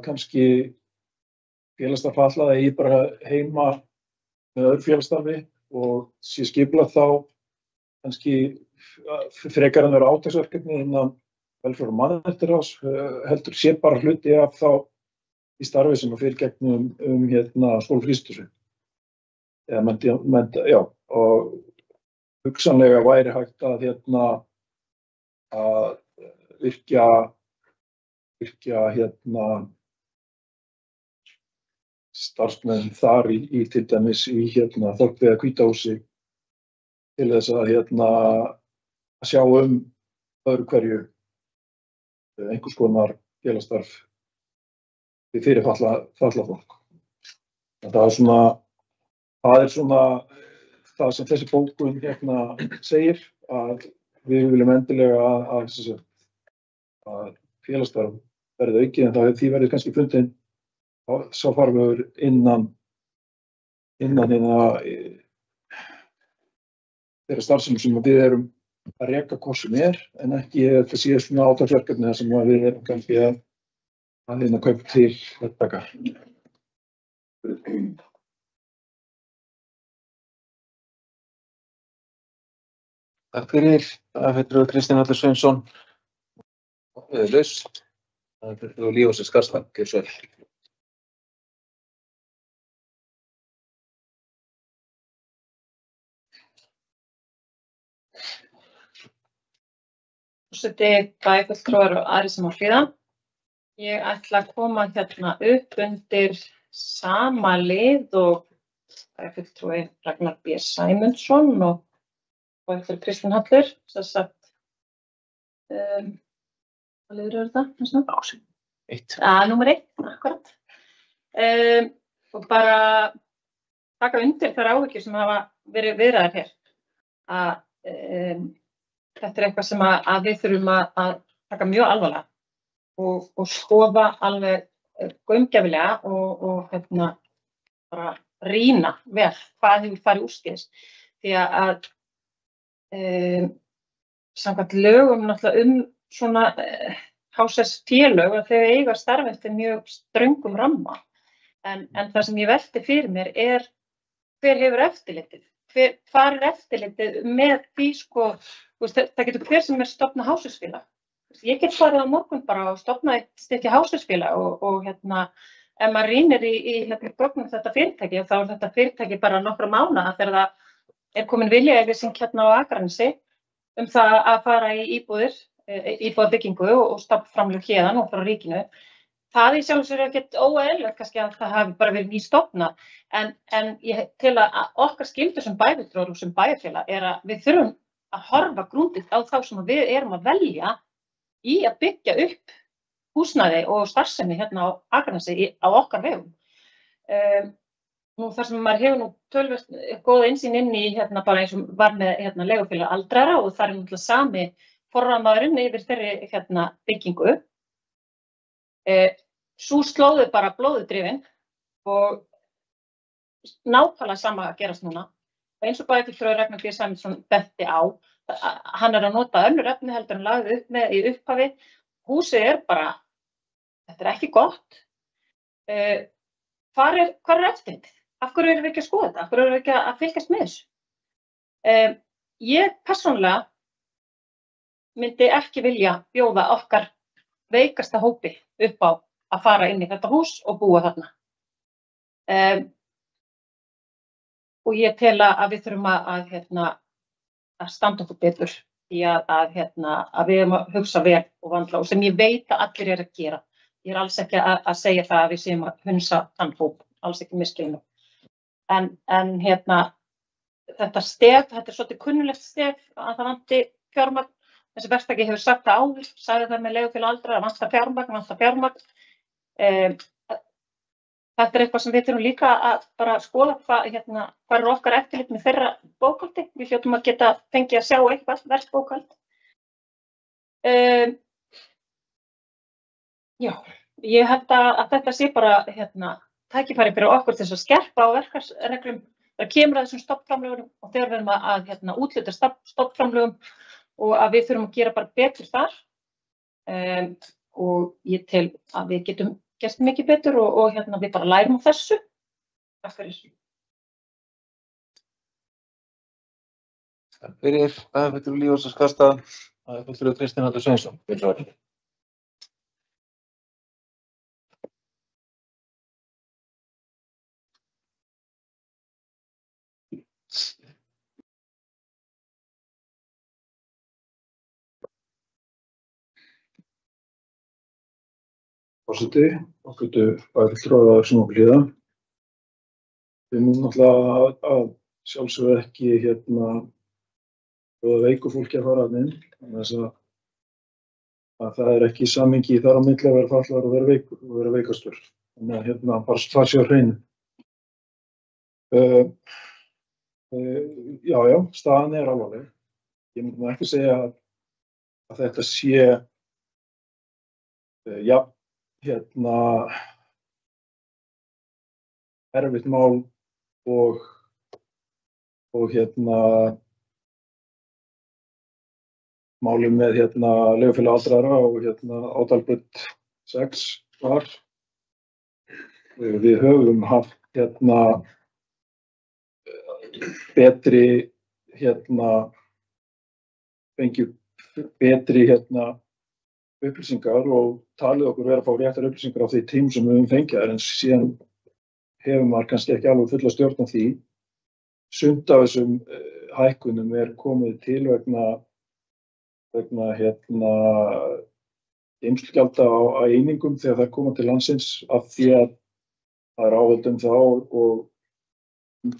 kannski félagsstarf fatlaðra eigi bara heima með öðru félagsstarfi og sé skipulagt þá kannski frekar en vera átaksverkefni innan velferðar- og mannréttindaráðs heldur sé bara hluti af þá í starfi sem fer gegnum skólafrísindasvið. Og hugsanlega væri hægt að virkja starfsmenn þar í til dæmis í Þorpið Hvítahúsi til þess að sjá öðru hverju einhvers konar félagsstarf fyrir fatlað fólk. Það er það sem þessi bókun segir að við viljum endilega að félagsstarf verði aukið en því verði kannski fundin sá farvegur innan þeirra starfsemi sem við erum að reka hvort sem en ekki þetta sé svona átaksverkefni sem við erum kannski að kaupa til verktaka. Takk fyrir. Fulltrúi Kristinn Hallur Sveinsson. Fulltrúi Lífhúsins Skarðsland, gjörðu svo vel. Forseti, bæjarfulltrúar og aðrir sem á hlýða. Ég ætla að koma upp undir sama lið og bæjarfulltrúi Ragnar B. Sæmundsson og og eftir Kristín Hallur, sem sagt, hvað liður þetta? Númer 1, akkurat. Og bara taka undir þær áhyggjur sem hafa verið viðræðar hér. Þetta er eitthvað sem að við þurfum að taka mjög alvarlega og skoða alveg gaumgæfilega og bara rýna vel hvað hefur farið úrskeiðis. Því að samkvæmt lögum náttúrulega svona HSS-félög að þau eiga starf eftir mjög ströngum ramma. En það sem ég velti fyrir mér er hver hefur eftirlitið? Hvar er eftirlitið með því það getur hver sem stofnað HSS-félag. Ég get farið á morgun bara og stofnað eitt stykki HSS-félag og ef maður rýnir í gögnum þetta fyrirtæki þá er þetta fyrirtæki bara nokkra mánaða þegar það er komin viljayfirlýsing hérna á Akranesi það að fara í íbúðarbyggingu og stofnframlög héðan og frá ríkinu. Það í sjálfu sér ekkert óeðlilegt kannski að það hafi bara verið nýstofnað en ég tel að okkar skyldur sem bæjarfulltrúar og sem bæjarfélag er að við þurfum að horfa grundigt á þá sem við erum að velja í að byggja upp húsnæði og starfsemi hérna á Akranesi á okkar vegum. Þar sem maður hefur töluvert góða innsýn inn í bara eins og var með leigufélag aldraðra og það er náttúrulega sami forráðamaðurinn yfir þeirri byggingu. Sú slóð er bara blóðudrifin og nákvæmlega sama að gerast núna. Eins og bæjarfulltrúi Ragnar B. Sæmundsson benti á, hann er að nota önnur efni heldur en lagði upp með í upphafi. Húsið er bara, þetta er ekki gott. Hvar er eftirlitið? Af hverju erum við ekki að skoða þetta? Af hverju erum við ekki að fylgjast með þessu? Ég persónulega myndi ekki vilja bjóða okkar veikasta hópi upp á að fara inn í þetta hús og búa þarna. Og ég tel að við þurfum að standa okkur betur í að við erum að hugsa vel og vandla og sem ég veit að allir eru að gera. Ég er alls ekki að segja það að við séum að hunsa þann hóp, alls ekki misskilinu. En þetta stef, þetta er svolítið kunnulegt stef að það vanti fjármagn. Þessi verktaki hefur sagt það áður, sagði það með leigufélag aldraðra að vantar fjármagn. Þetta er eitthvað sem við þurfum líka að bara skoða hvað er okkar eftirlit með þeirra bókhaldi. Við hljótum að geta fengið að sjá eitthvað verkbókhald. Já, ég held að þetta sé bara tækifæri fyrir okkur til að skerpa á verkarsreglum. Það kemur að þessum stofnframlögum og þegar við erum að úthluta stofnframlögum og að við þurfum að gera bara betur þar og ég tel að við getum gert mikið betur og við bara lærum á þessu. Takk fyrir. Takk fyrir. Bæjarfulltrúi Lífeyrissjóðskasta, bæjarfulltrúi Kristín Hallur Sveinsson. Forseti, ágætu bæjarfulltrúar sem okkur líða. Við munum náttúrulega að sjálfsögðu ekki bjóða veiku fólki að fara þarna inn, þannig að það er ekki samhengi þar á milli að vera fatlaður og vera veikur og vera veikastur. Þannig að bara það sé á hreinu. Já, staðan er alvarleg. Ég myndi ekki segja að þetta sé erfitt mál og málið með leigufélag aldraðra og Ádalbraut 6 var. Við höfum haft betri fengið betri upplýsingar og talið okkur vera að fá réttar upplýsingar á því tím sem við höfum fengið en síðan hefur maður kannski ekki alveg fulla stjórn á því. Sumt af þessum hækkunum er komið til vegna geymslugjalda á einingum þegar það koma til landsins af því að það er áhöld þá og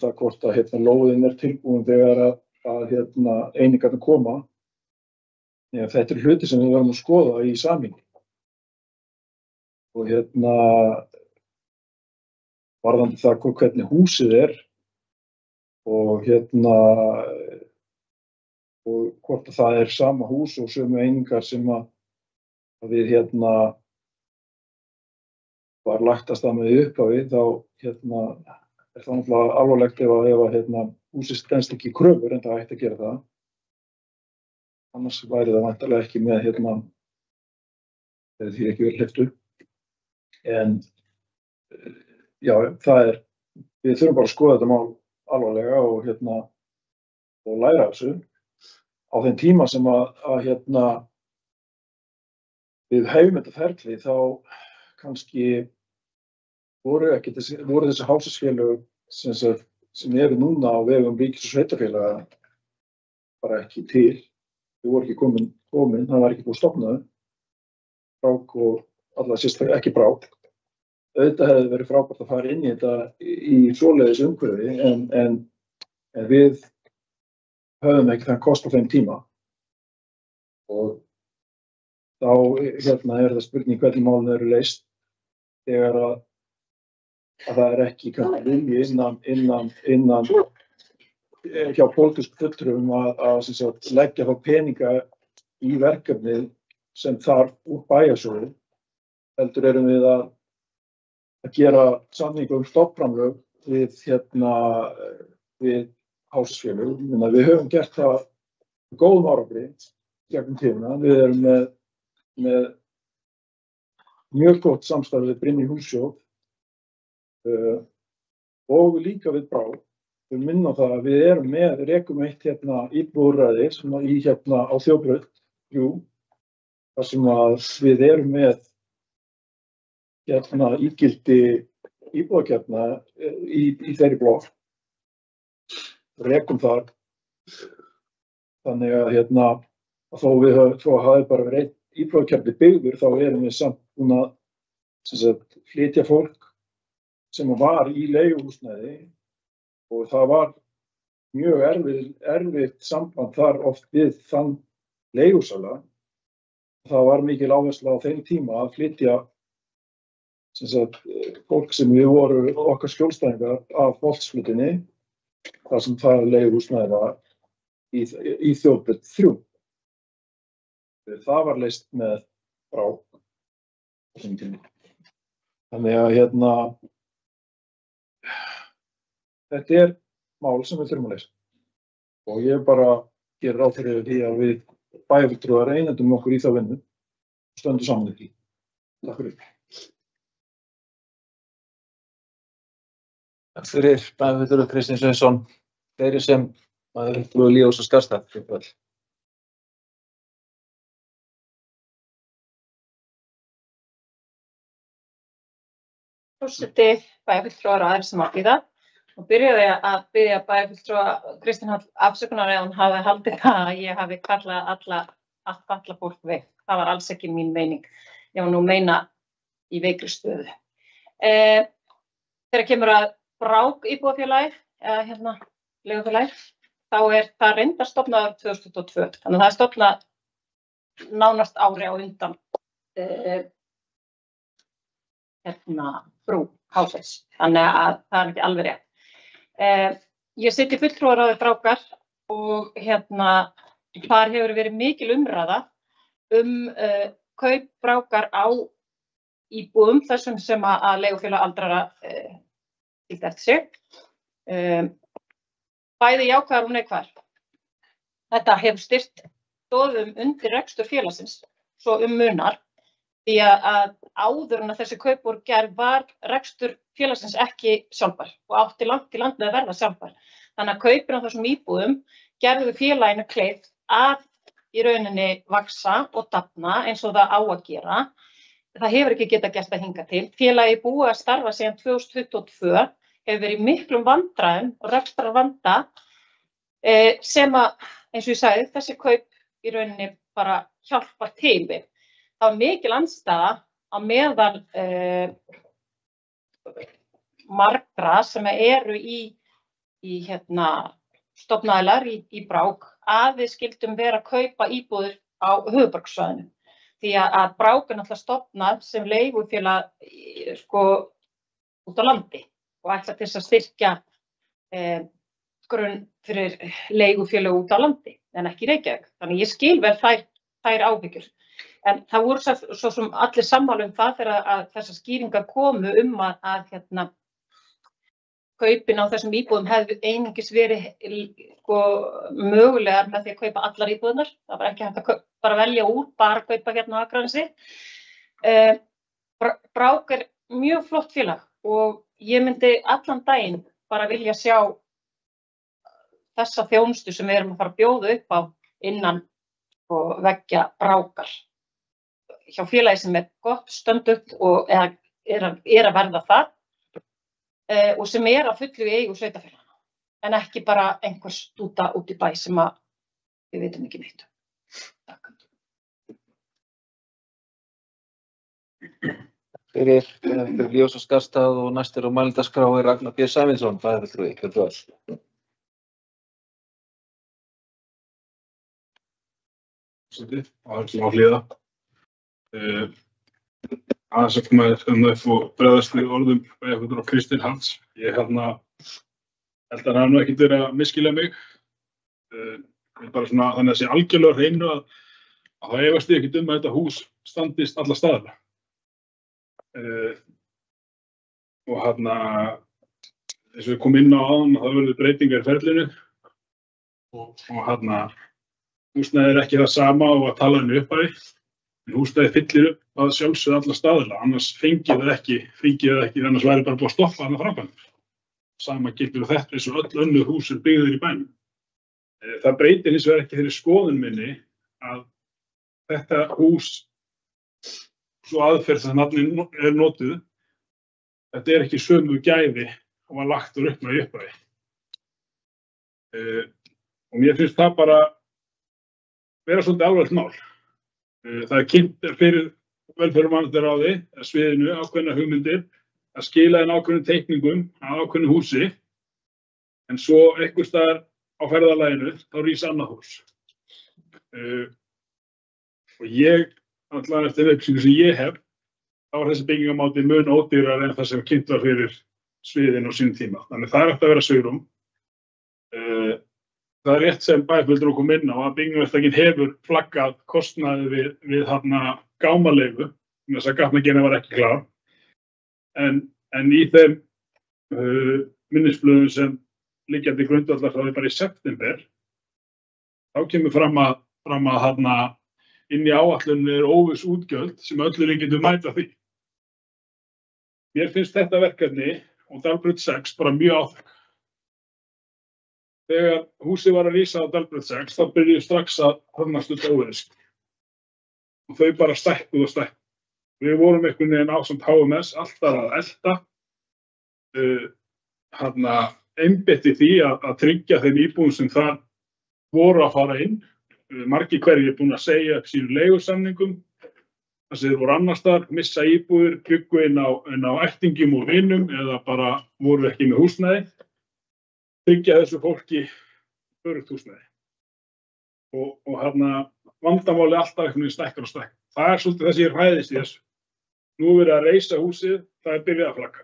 það hvort að lóðin er tilbúin þegar að einingarnir koma. Ja, þetta hluti sem við verðum að skoða í samhengi. Og varðandi það hvernig húsið og og hvort að það sama hús og sömu einingar sem að við var lagt af stað með í upphafi, þá það náttúrulega alvarlegt ef húsið stenst ekki í kröfur, en það ætti að gera það. Annars væri það væntanlega ekki með því ekki verið hleypt upp. En já, við þurfum bara að skoða þetta mál alvarlega og læra þessu. Á þeim tíma sem við hefum þetta ferli, þá kannski voru þessi hásasfélög sem eru núna á vegum ríkis og sveitarfélaga bara ekki til. Þau voru ekki komin, það var ekki búið stofnað. Brák og allavega sérstaklega ekki Brák. Auðvitað hefði verið frábært að fara inn í þetta í svoleiðis umhverfi, en við höfum ekki þann kost á þeim tíma. Og þá það spurning hvernig málin eru leyst þegar að það ekki vilji innan hjá pólitískum fulltrúum að leggja þá peninga í verkefnið sem þarf úr bæjarsjóði. Heldur erum við að gera samninga stofnframlög við hásasfélög. Við höfum gert það góðum árangri gegnum tíðina. Við erum með mjög gott samstarf við Brynju Hússjóð og líka við Brák. Við minnum það að við rekum eitt íbúðarúrræði sem á Þjóðbraut 3, þar sem að við erum með ígildi íbúðarkjarna í þeirri blokk. Rekum þar. Þannig að þó hafi bara verið einn íbúðarkjarni byggður, þá erum við samt búin að flytja fólk sem var í leiguhúsnæði. Og það var mjög erfitt samband þar oft við þann leigusala. Það var mikil áhersla á þeim tíma að flytja fólk sem við voru okkar skjólstæðingar af Holtsflutinni, þar sem það leiguhúsnæði var í Þjóðbraut 3. Það var leyst með Brák. Þannig að þetta mál sem við þurfum að leysa. Og ég bara gerir ráð fyrir því að við bæjarfulltrúar einhendum okkur í þá vinnu og stöndum saman í því. Takk fyrir. Takk fyrir bæjarfulltrúar Kristinn Sveinsson. Fleiri sem bæjarfulltrúar Líós og Skarðstað. Forseti, bæjarfulltrúar og aðrir sem að bíða. Og byrjaði að biðja bæjarfulltrúa Kristín Hall afsökunar ef hún hafi haldið það að ég hafi kallað allt fatlað fólk veik. Það var alls ekki mín meining. Ég var nú meina í veikri stöðu. Þegar kemur að Brák íbúðafélagi, eða leigufélagi, þá það reyndar stofnaður 2022. Þannig að það stofnað nánast ári á undan brú hásins. Þannig að það ekki alveg rétt. Ég sit í fulltrúaráði Brákar og þar hefur verið mikil umræða kaup Brákar á íbúðum þessum sem að leigufélag aldrara skildi eftir sig. Bæði jákvæðar og neikvæðar. Þetta hefur styrkt stoðum undir rekstur félagsins, svo munar. Því að áður en að þessi kaup voru gerð var rekstur félagsins ekki sjálfbær og átti langt í land með að verða sjálfbær. Þannig að kaupin á þessum íbúðum gerðu félaginu kleift að í rauninni vaxa og dafna eins og það á að gera. Það hefur ekki getað gert að hinga til. Félagi búið að starfa síðan 2022, hefur verið í miklum vandræðum og rekstrarvanda sem að, eins og ég sagði, þessi kaup í rauninni bara hjálpar til við. Það var mikil andstaða á meðal margra sem eru í stofnaðilar í Brák að við skildum vera að kaupa íbúðir á höfuðborgarsvæðinu. Því að Brák er náttúrulega stofnað sem leigufélag sko út á landi og ætla til þess að styrkja grunn fyrir leigufélög út á landi en ekki í Reykjavík. Þannig ég skil vel þær áhyggjur. En það voru svo sem allir sammála um það þegar að þessar skýringar komu að kaupin á þessum íbúðum hefði einungis verið sko, mögulegar með því að kaupa allar íbúðunar. Það var ekki hægt að bara velja úr, bara kaupa hérna á Akranesi. Brák er mjög flott félag og ég myndi allan daginn bara vilja sjá þessa þjónustu sem við erum að fara að bjóða upp á innan og veggja Brákar. Hjá félagi sem er gott stöndugt og er að verða það og sem er að fullu í eigu sveitarfélaganna. En ekki bara einhver stúta út í bæ sem við vitum ekki neitt. Takk. Fyrir Ljós og Skarðstað og næstur á mælendaskrá er Ragnar B. Sæmundsson, bæjarfulltrúi. Gjörðu vel. Það er á hlýða. Aðeins að koma upp og bregðast við orðum bæjarfulltrúa Kristinn Hans. Ég held að hann hafi nú ekkert verið að misskilja mig. Bara svona þannig að sé algjörlega hreinu að það efast ég ekkert að þetta hús standist alla staðina. Og eins og við komum inn á áðan það verður breytingar í ferlinu og húsnæði er ekki það sama og að tala henni upp á því. En húsnæði fyllir upp að sjálfsögðu alla staðina, annars fengið það ekki, annars væri bara búið að stoppa þarna framkvæmdir. Sama gildir þetta eins og öll önnur hús er byggðir í bænum. Það breytir hins vegar ekki þeirri skoðun minni að þetta hús, svo aðferð sem nafnið er notuð, þetta er ekki sömu gæði og var lagt upp með í upphafi. Og mér finnst það bara vera svolítið alvarlegt mál. Það er kynnt fyrir velferðarmannréttindaráði að sviðinu ákveðnar hugmyndir að skila inn ákveðnum teikningum að ákveðnu húsi, en svo einhvers staðar á ferðalaginu þá rís annað hús. Og ég, allavega eftir upplýsingu sem ég hef, þá var þessi byggingamáti mun ódýrari en það sem kynnt var fyrir sviðinu á sínum tíma. Þannig það er eftir að vera svigrúm. Það er rétt sem bæjarfulltrúi kom inn á að byggingarverktakinn hefur flaggað kostnaði við gámaleigu, þess að gatnagerðin var ekki klár. En í þeim minnisblöðum sem liggja til grundvallar þá er bara í september, þá kemur fram að inn í áætlunni er óviss útgjöld sem öllu líkindum mæta því. Mér finnst þetta verkefni og Dalbraut 6 bara mjög áþekk. Þegar húsið var að rísa á Dalbraut 6 þá byrjuðu strax að höfnast út óveðrisk. Og þau bara stækkuðu og stækkuðu. Við vorum einhvern veginn ásamt HMS alltaf að elta, einbetti því að tryggja þeim íbúðum sem þar voru að fara inn. Margir hverjir búin að segja upp sínum leigusamningum, þar sem þeir voru annars staðar, missa íbúðir, bjuggu inn á ættingjum og vinum eða bara voru ekki með húsnæði. Tryggja þessu fólki öruggt húsnæði. Og vandamáli alltaf einhvern veginn stækkar og stækkar. Það er svolítið það sem ég hræðist í þessu. Nú er verið að reisa húsið, það er byrjað að flagga.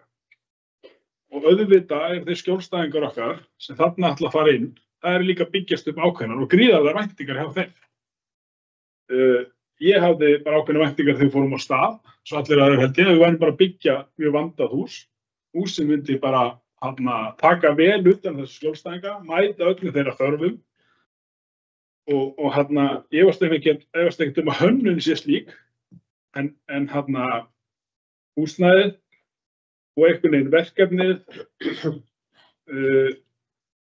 Og auðvitað er þeir skjólstæðingar okkar sem þarna ætla að fara inn, það er líka byggjast upp ákveðnar og gríðarlegar væntingar hjá þeim. Ég hafði bara ákveðnar væntingar þegar við fórum á stað, svo allir aðrir held ég, við værum bara að byggja mjög vandað hús. Húsið myndi bara taka vel utan þessu skjólstæðinga, mæta öllum þeirra þörfum og ég efast ekkert að hönnun sé slík, en húsnæðið og einhvern veginn verkefnið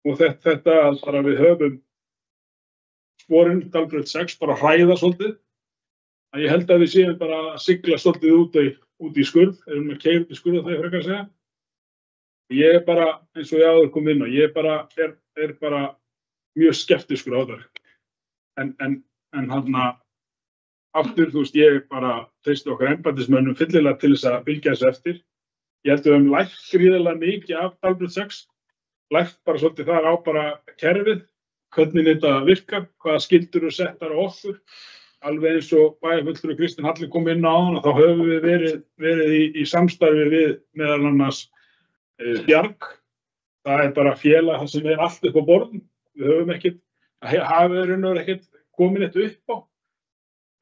og þetta að bara við höfum sporin Dalbraut 6 bara hræða svolítið, að ég held að við séum bara að sigla svolítið út í skurð, erum að keyra út í skurð það ég frekar að segja. Ég er bara, eins og ég áður kom inn á, ég er bara mjög skeptískur á þetta. En aftur, þú veist, ég bara treysti okkar embættismönnum fyllilega til þess að fylgja þessu eftir. Ég held að við höfum lært gríðarlega mikið af Dalbraut 6 lært bara svolítið þar á bara kerfið, hvernig þetta virkar, hvaða skyldur eru settar á okkur. Alveg eins og bæjarfulltrúi Kristinn Halli kom inn á áðan, þá höfum við verið í samstarfi við meðal annars Bjarg. Það er bara félag sem er allt upp á borðum. Við höfum ekkert komin eitt upp á.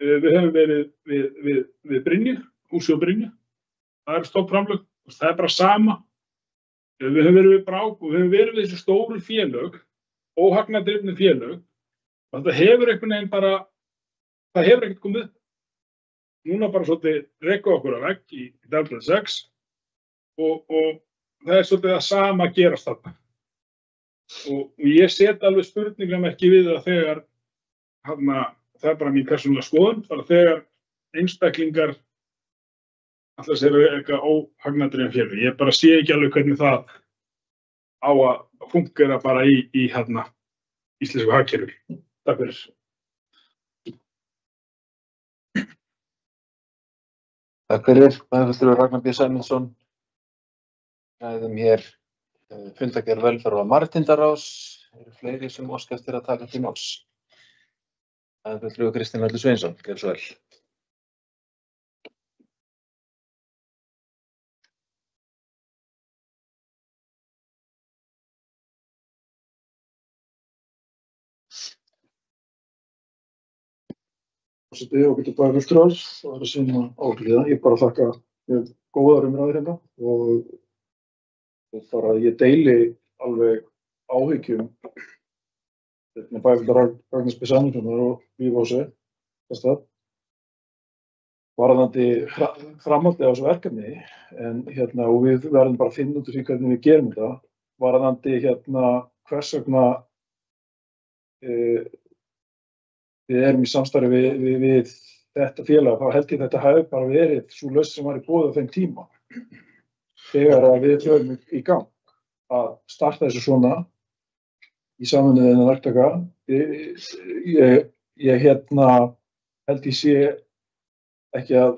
Við höfum verið við Brynju, húsi og Brynju. Það er stofnframlög, það er bara sama. Við höfum verið við Brák og við höfum verið við þessu stóru félög, óhagnadrifnu félög. Og þetta hefur einhvern veginn bara, það hefur ekkert komið upp. Núna bara svolítið reka okkur að vegg í Delbröð 6 og það er svolítið það sama að gerast þarna. Og ég set alveg spurningamerki við það þegar, það er bara mín persónulega skoðun, bara þegar einstaklingar alltaf sér eitthvað óhagnadrifin félög. Ég bara sé ekki alveg hvernig það á að fungera bara í íslensku hagkerfi. Takk fyrir. Takk fyrir, bæjarfulltrúi Ragnar B. Sæmundsson. Ræðum hér fundargerð velferðar og mannréttindaráðs. Eru fleiri sem óska eftir að taka til máls? Bæjarfulltrúi Kristinn Halli Sveinsson, gjörðu svo vel. Forseti og getur bæjarfulltrúar, það er að sinna áhlýða. Ég bara þakka mjög góðar umræður hérna og bara ég deili alveg áhyggjum bæjarfulltrúar Ragnars B. Sæmundssonar og Líf Ási, varðandi framhaldið á þessu verkefni, en og við verðum bara að finna út úr því hvernig við gerum þetta, varðandi hvers vegna við erum í samstarfi við þetta félag, þá held ég þetta hafi bara verið sú lausn sem var í boði á þeim tíma. Þegar við förum í gang að starta þessu svona í samvinnu við þennan verktaka, ég held ég sé ekki að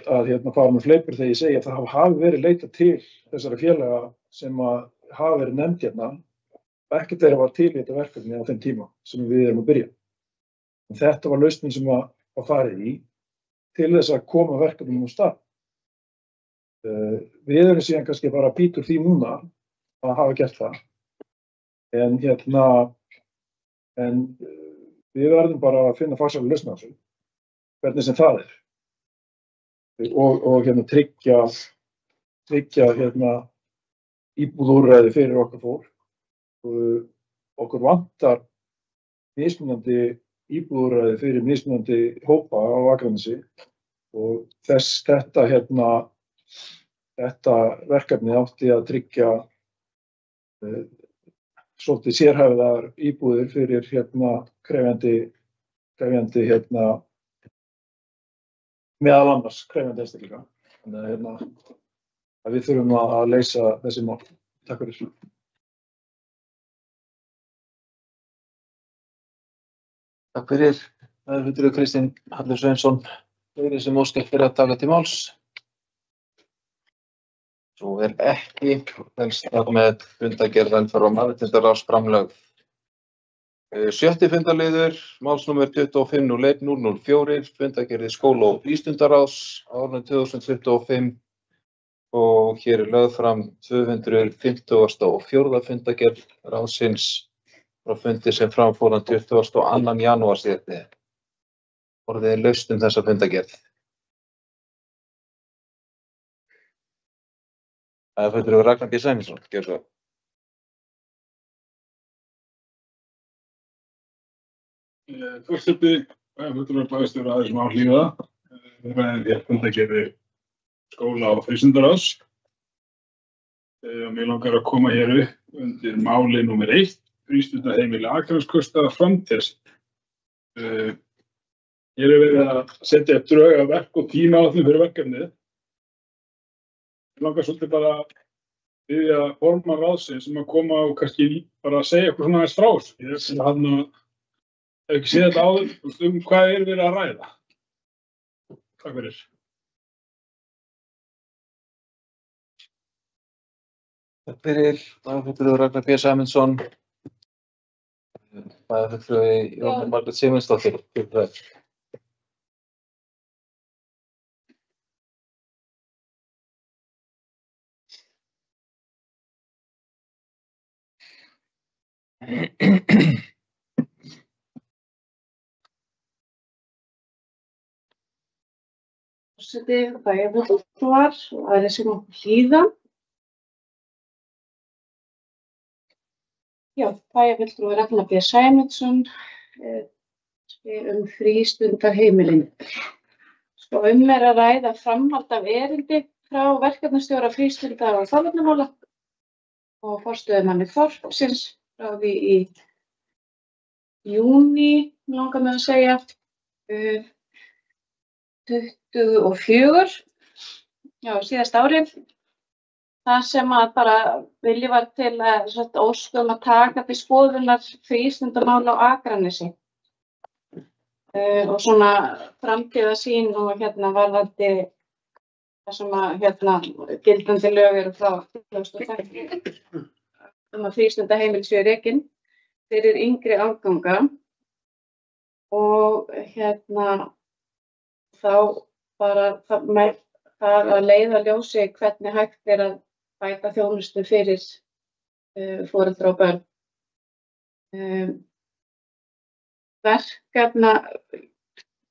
fara með fleipur þegar ég segi að það hafi verið leitað til þessara félaga sem hafa verið nefnd hérna, og ekkert þeirra var til í þetta verkefni á þeim tíma sem við erum að byrja. Þetta var lausnin sem var farið í til þess að koma verkefnum á stað. Við erum síðan kannski bara að bíta úr því núna að hafa gert það. En við verðum bara að finna farsæla lausn á þessu, hvernig sem það er. Og tryggja íbúðarúrræði fyrir okkar fólk. Okkur vantar mismunandi íbúðarúrræði fyrir mismunandi hópa á Akranesi og þetta verkefni átti að tryggja svolítið sérhæfðar íbúðir fyrir krefjandi meðal annars krefjandi einstaklinga. Þannig að við þurfum að leysa þessi mál. Takk fyrir. Takk fyrir, bæjarfulltrúi Kristinn Halli Sveinsson. Fleiri sem óska eftir að taka til máls? Svo er ekki, helst þar með fundargerð velferðar og mannréttindaráðs framlögð. 7. fundarliður, málsnúmer 25-01-004, fundargerð skóla- og frístundaráðs árinu 2025 og hér er lögð fram 254. fundargerð ráðsins frá fundi sem framfór 22. janúar síðastliðinn. Orðið er laust þessa fundargerð. Bæjarfulltrúi Ragnar B. Sæmundsson, gjörðu svo vel. Forseti, bæjarfulltrúar bæjarstjóra aðeins sem áhlýða. Við ræðum hér fundargerði skóla- og frístundaráðs. Mér langar að koma hér upp undir máli númer 1. Frístundaheimili Akraneskausta framtíðarsitt. Hér er verið að setja upp drög að verk og tímaáætlun fyrir verkefnið. Ég langar svolítið bara að biðja formann ráðsins að koma og kannski bara að segja eitthvað svona aðeins frá þessu. Ég hef ekki séð þetta áður, hvað er verið að ræða. Takk fyrir. Takk fyrir bæjarfulltrúi Ragnar B. Sæmundsson. Bæjarfulltrúi Jóhanna Margrét Sigmundsdóttir. Forseti, bæjarfulltrúar og aðrir sem okkur hlýða. Já, bæjarfulltrúi Ragnar B. Sæmundsson spyr frístundaheimilin. Sko er að ræða framhald af erindi frá verkefnastjóra frístunda- og forvarnamála og forstöðumanni þorpsins frá því í júní, langar mig að segja, 24, já, síðast ári. Það sem að bara vilji var til að óskum að taka til skoðunar frístundamál á Akranesi. Og svona framtíðarsýn og varðandi það sem að gildandi lög eru frá 2013 að frístundaheimili séu rekin fyrir yngri árganga og þá bara með það að leiða ljósi hvernig hægt að bæta þjónustu fyrir foreldra og börn. Verkefna,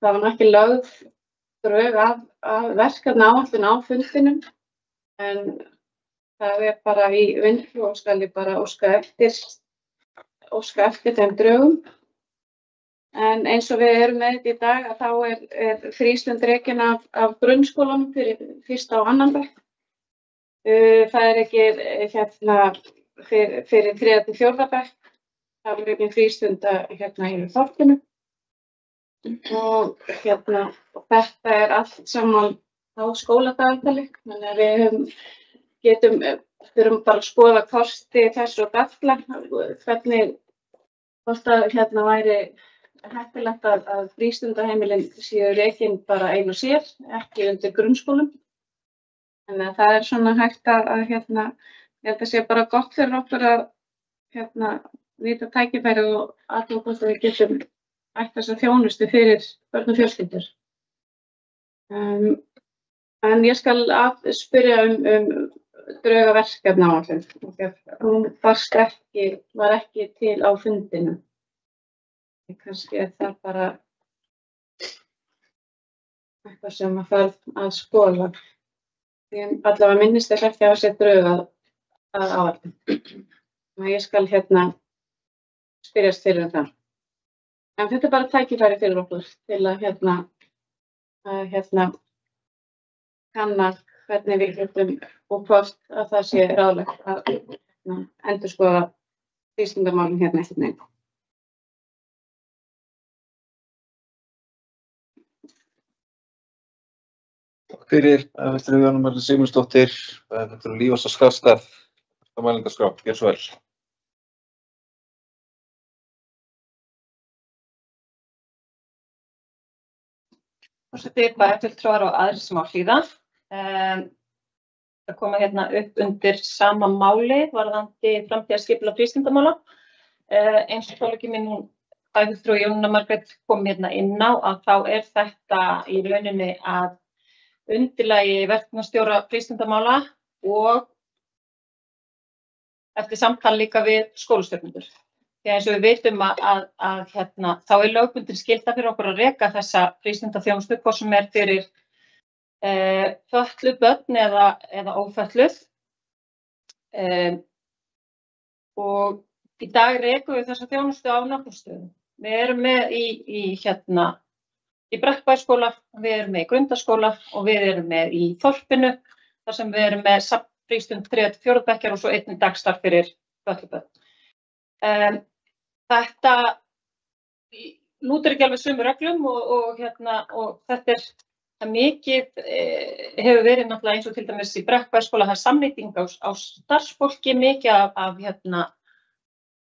það var ekki lögð drög af verkefnaáætlun á fundinum, en það bara í vinnslu og skal ég bara óska eftir þeim drögum. En eins og við erum með þetta í dag, að þá frístund rekin af grunnskólanum fyrir 1. og 2. bekk. Það ekki fyrir 3. til 4. bekk. Það rekin frístunda í þorpinu. Og þetta allt saman á skóladagtali. Þannig að við þurfum bara að skoða kosti þess og galla, hvernig hvort að væri heppilegt að frístundaheimilin séu rekin bara ein og sér, ekki undir grunnskólum. Þannig að það svona hægt að ég held að sé bara gott fyrir okkur að vita tækifæri og athuga hvort við getum ætt þessa þjónustu fyrir börn og fjölskyldur. En ég skal spyrja drög verkefnaáætlun. Hún var ekki til á fundinu. Kannski það bara eitthvað sem að þarf að skoða. Ég allavega minnist þess ekki að hafa sett drög að áætlun. Ég skal spyrjast fyrir það. En þetta bara tækifæri fyrir okkur til að kanna hvernig við getum og hvort að það sé ráðlegt að endurskoða frístundamálin eftir neginn. Takk fyrir bæjarfulltrúi Jóhanna Margrét Sigmundsdóttir, bæjarfulltrúi Lífs og Skaftstað, mælingaskrá, gjörðu svo vel. Forseti, bæjarfulltrúar og aðrir sem á hlýða. Það koma upp undir sama máli varðandi framtíðarskipulag frístundamála. Eins og kollega minn bæjarfulltrúi Jóhanna Margrét kom inn á að þá þetta í rauninni að undirlagi verkefnastjóra frístundamála og eftir samtal líka við skólastjórnendur. Því eins og við vitum að þá lögbundin skylda fyrir okkur að reka þessa frístundaþjónustu, hvort sem fyrir fötluð börn eða ófötluð. Og í dag rekum við þessa þjónustu á nokkrum stöðum. Við erum með í Brekkbæjarskóla, við erum með í Grundaskóla og við erum með í þorpinu, þar sem við erum með frístund 3. til 4. bekkjar og svo einnig dagstarf fyrir fötluð börn. Þetta lútur ekki alveg sömu reglum og þetta mikið hefur verið náttúrulega eins og til dæmis í Brekkbæjarskóla, það samnýting á starfsfólki, mikið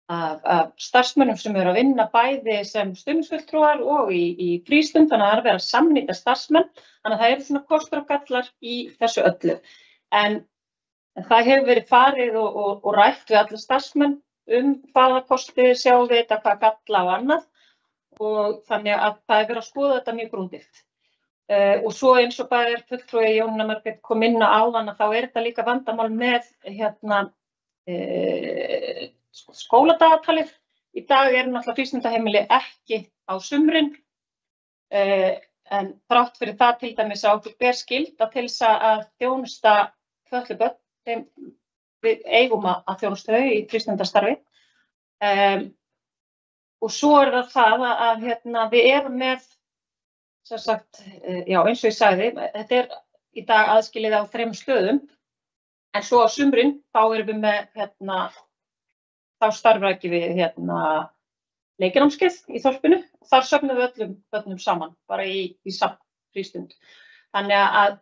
af starfsmönnum sem eru að vinna bæði sem stuðningsfulltrúar og í frístund, þannig að það verið að samnýta starfsmenn, þannig að það eru svona kostur og gallar í þessu öllu. En En það hefur verið farið og rætt við alla starfsmenn hvaða kosti sjáum við þetta, hvað galla og annað og þannig að það er verið að skoða þetta mjög grundigt. Og svo eins og bæjarfulltrúi Jónína Margrét kom inn á áðan þá er þetta líka vandamál með skóladagatalið. Í dag náttúrulega frístundaheimili ekki á sumrin en þrátt fyrir það til dæmis að okkur ber skylda til þess að þjónusta fötluð börn. Við eigum að þjónusta þau í frístundastarfi og svo það að við erum með sem sagt, já eins og ég sagði, þetta í dag aðskilið á 3 stöðum en svo á sumrin þá erum við með þá starfar ekki við leiknámskeið í þorpinu og þar söfnum við öllum börnum saman bara í frístund. Þannig að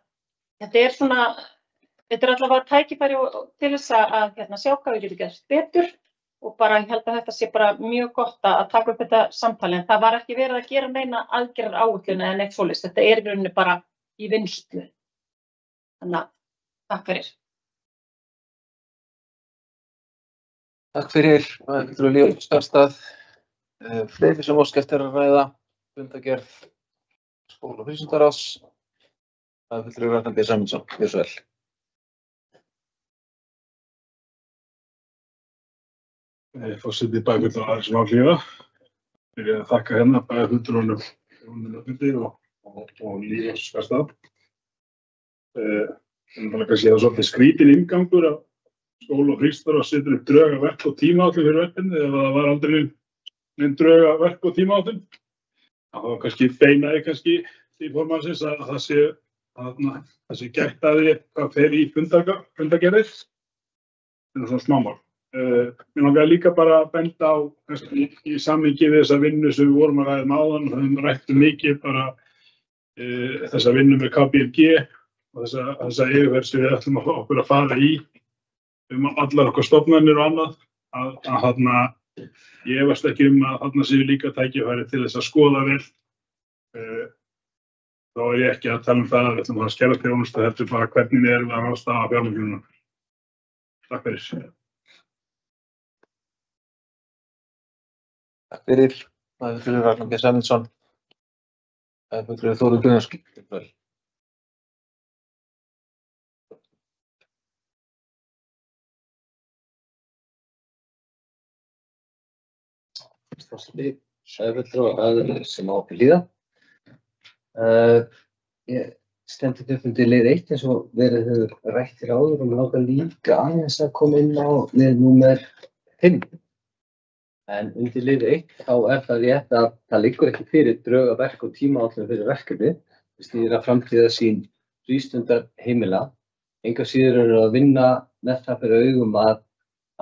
þetta allavega tækifæri til þess að sjá hvað við getum gert betur og bara ég held að þetta sé bara mjög gott að taka upp þetta samtali en það var ekki verið að gera neina aðgerðar áætlun eða neitt svoleiðis. Þetta í rauninni bara í vinnslu. Þannig að takk fyrir. Takk fyrir. Það er líka starfstað. Fleiri sem óska eftir að ræða fundargerð skóla- og frístundaráðs. Það er fulltrúi Ragnar B. Sæmundsson. Gjörðu svo vel. Forseti bæjarfulltrúa sem á hlýða. Fyrir að þakka bæjarfulltrúanum Jónínu Margréti og Líf Skarstað. Það kannski svolítið skrítinn inngangur að skóla- og frístundar og setur upp drög að verk og tímaáætlun fyrir verkefnið ef það var aldrei nein drög að verk og tímaáætlun. Það var kannski beinaði til formannsins að það sé gætt að því hvað fer í fundargerðir. Það er svona smámál. Mér langaði líka bara að benda á í samhengi við þessa vinnu sem við vorum að ræða áðan og höfum rætt mikið bara þessa vinnu með KPMG og þessa yfirferð sem við ætlum okkur að fara í allar okkar stofnanir og annað að ég efast ekki að þarna séu líka tækifæri til þess að skoða vel. Þá er ég ekki að tala það að við ætlum að skerða þjónustu heldur bara hvernig við erum að ráðstafa fjármögnunina. Takk fyrir. Takk fyrir. Það er fulltrúi Ragnar B. Sæmundsson. Það er fulltrúi Þórður Guðjónsson. Fulltrúa sem á hlýða. Ég stend upp undir lið 1 eins og verið hefur rætt hér áður og mig langar líka aðeins að koma inn á lið númer 5. En undir lið 1 þá það rétt að það liggur ekki fyrir drög að verk og tímaáætlun fyrir verkefni. Við stýra framtíðarsýn frístundaheimila. Engu að síður eru að vinna með það fyrir augum að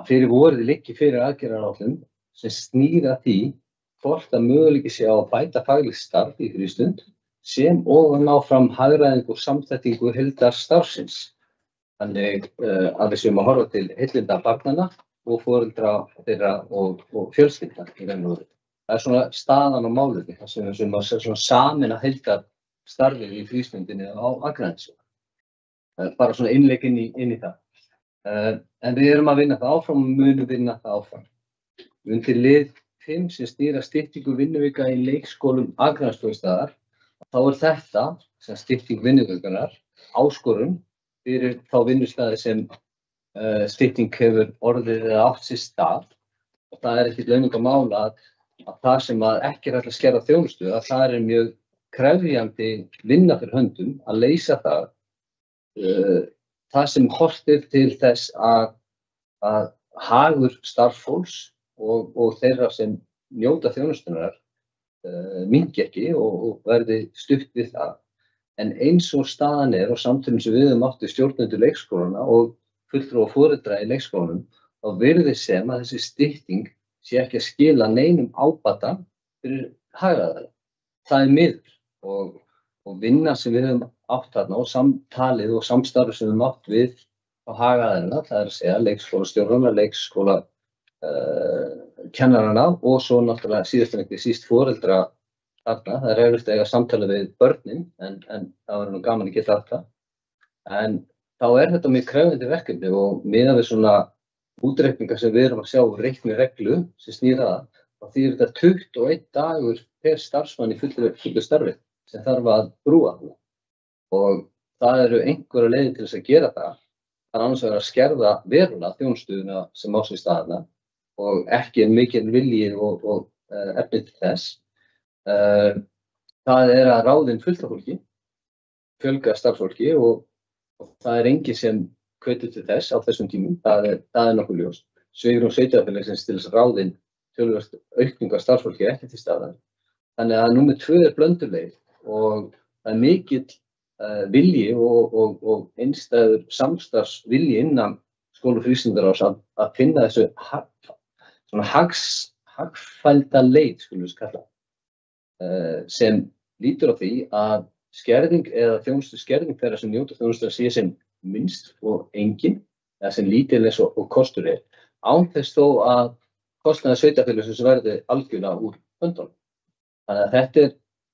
fyrir vorið liggi fyrir aðgerðaráætlun sem snýr að því hvort að möguleiki sé á að bæta faglegt starf í frístund sem og að ná fram hagræðingu og samþættingu heildarstarfsins. Þannig að við séum að horfa til heilinda barnanna og foreldra þeirra og fjölskylda í raun og veru. Það er svona staðan á málefni þar sem við séum að sameina heildarstarfið í frístundinni á Akranesi. Bara svona innlegg inn í það. En við erum að vinna það áfram og munum vinna það áfram. Undir lið 5 sem snýr að styttingu vinnuvika í leikskólum Akraneskólastaðar, þá þetta sem stytting vinnuvikunnar áskorun fyrir þá vinnustaði sem stytting hefur orðið eða átt sér stað. Og það er ekkert launungamál að það sem ekki hægt að skera þjónustu, að það er mjög krefjandi vinna fyrir höndum að leysa það. Það sem horfir til þess að hagur starfsfólks og þeirra sem njóta þjónustunnar minnki ekki og verði stutt við það. En eins og staðan og samtölum sem við höfum átt við stjórnendur leikskólana og fulltrúa foreldra í leikskólanum, þá virðist sem að þessi stytting sé ekki að skila neinum ábata fyrir hagaðara. Það er miður og vinna sem við höfum átt þarna og samtalið og samstarfið sem við höfum átt við á hagaðarina, það er að segja leikskólastjórnarna, leikskólakennarana og svo náttúrulega síðast en ekki síst foreldra þarna. Það er erfitt að eiga samtalið við börnin en það var nú gaman að geta þetta. En þá þetta mjög krefjandi verkefni og miðað við svona útreikningar sem við erum að sjá reiknireglu sem snýr að, þá þýðir þetta 21 dagur per starfsmann í fullu starfi sem þarf að brúa. Og það eru einhverjar leiðir til þess að gera það. Það annars vegar að skerða verulega þjónustuna sem á sér staðina og ekki mikil vilji og efni til þess. Það að ráðin fullt af fólki, fjölga starfsfólki og það enginn sem hvetur til þess á þessum tímum. Það er nokkuð ljóst. Svigrúm sveitarfélagsins til þess að ráðin töluvert aukningu af starfsfólki ekki til staðar. Þannig að númer 2 blönduleið og það mikill vilji og einstæður samstarfsvilji innan skóla- og frístundaráðs að finna þessu hagfælda leið, skulum við kalla, sem lítur á því að skerðing eða þjónustuskerðing þeirra sem njóta þjónustunnar sé sem minnst og engin, eða sem lítil eins og kostur án þess þó að kostnaður sveitarfélagsins verði algjörlega úr höndunum. Þannig að þetta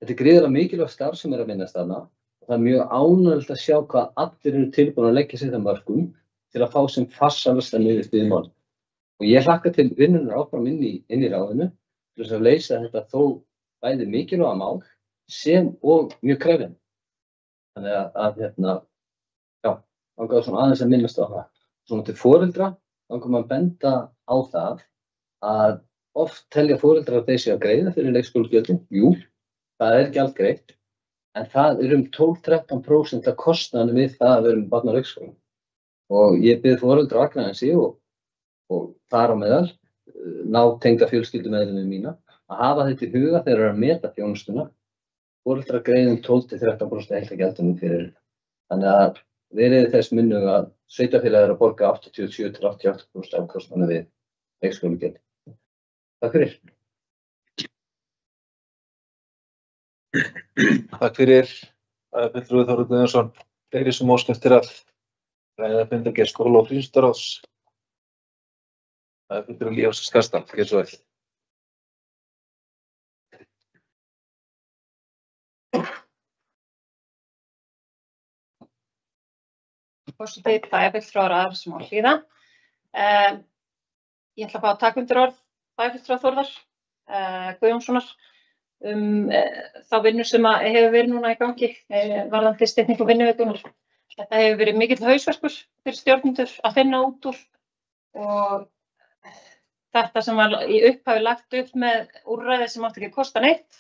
er gríðarlega mikilvægt starf sem að vinnast þarna og það er mjög ánægjulegt að sjá hvað allir eru tilbúin að leggja sitt af mörkum til að fá sem farsælasta niðurstöðu í málinu. Og ég hlakka til vinnunar áfram inn í ráðinu til þess að leysa þetta þó bæði mikilvæga mál sem og mjög krefjandi. Þannig að langaði svona aðeins að minnast á það. Svona til foreldra langar maður að benda á það að oft telja foreldrar að þeir séu að greiða fyrir leikskólagjöldin. Jú, það er gjaldgreitt, en það er 12-13% af kostnaðinum við það að vera með barn á leikskóla. Og ég bið foreldra að vakna sig og þar á meðal nátengda fjölskyldumeðlimir mína að hafa þetta í huga þegar þeir eru að meta þjónustuna. Foreldrar greiða 12-13% heildargjaldinu fyrir. Þannig að verið þess minnu að sveitarfélagið er að borga 87-88% af kostnaðinum við leikskólagjöldin. Takk fyrir. Takk fyrir, fulltrúi Þórður Guðjónsson. Fleiri sem óska eftir að ræða fundargerð skóla- og frístundaráðs. Fulltrúi Líf Skarsdal, gjörðu svo vel. Forseti, bæjarfulltrúar og aðrir sem á hlýða. Ég ætla að fá að taka undir orð bæjarfulltrúa Þórðar Guðjónssonar þá vinnu sem hefur verið núna í gangi varðandi styttingu vinnuvikunnar. Þetta hefur verið mikill hausverkur fyrir stjórnendur að finna út úr og þetta sem var í upphafi lagt upp með úrræði sem átti ekki að kosta neitt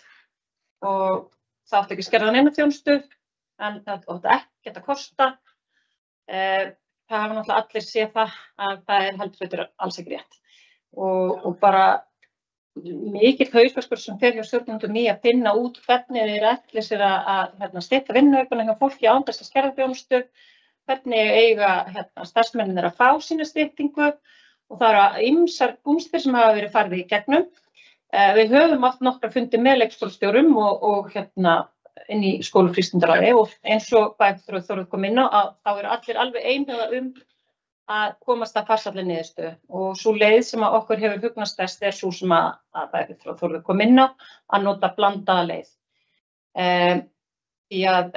og það átti ekki að skerða neina þjónustu en það átti ekki að kosta. Það hafa náttúrulega allir séð það að það er heldur betur alls ekki rétt og bara mikill hausverkur sem fer hjá stjórnendum í að finna út hvernig þeir ætli sér að stytta vinnuvikuna hjá fólki án þess að skerða þjónustu, hvernig eiga starfsmennirnir að fá sína styttingu og það eru ýmsar kúnstir sem hafa verið farið í gegnum. Við höfum átt nokkra fundi með leikskólastjórum og inn í skóla- og frístundaráði og eins og bæjarfulltrúi Þórður kom inn á að þá eru allir alveg einhuga að komast að farsælli niðurstöðu og sú leið sem að okkur hefur hugnast best er sú sem að bæjarfulltrúi Þórður kom inn á að nota blandaða leið. Því að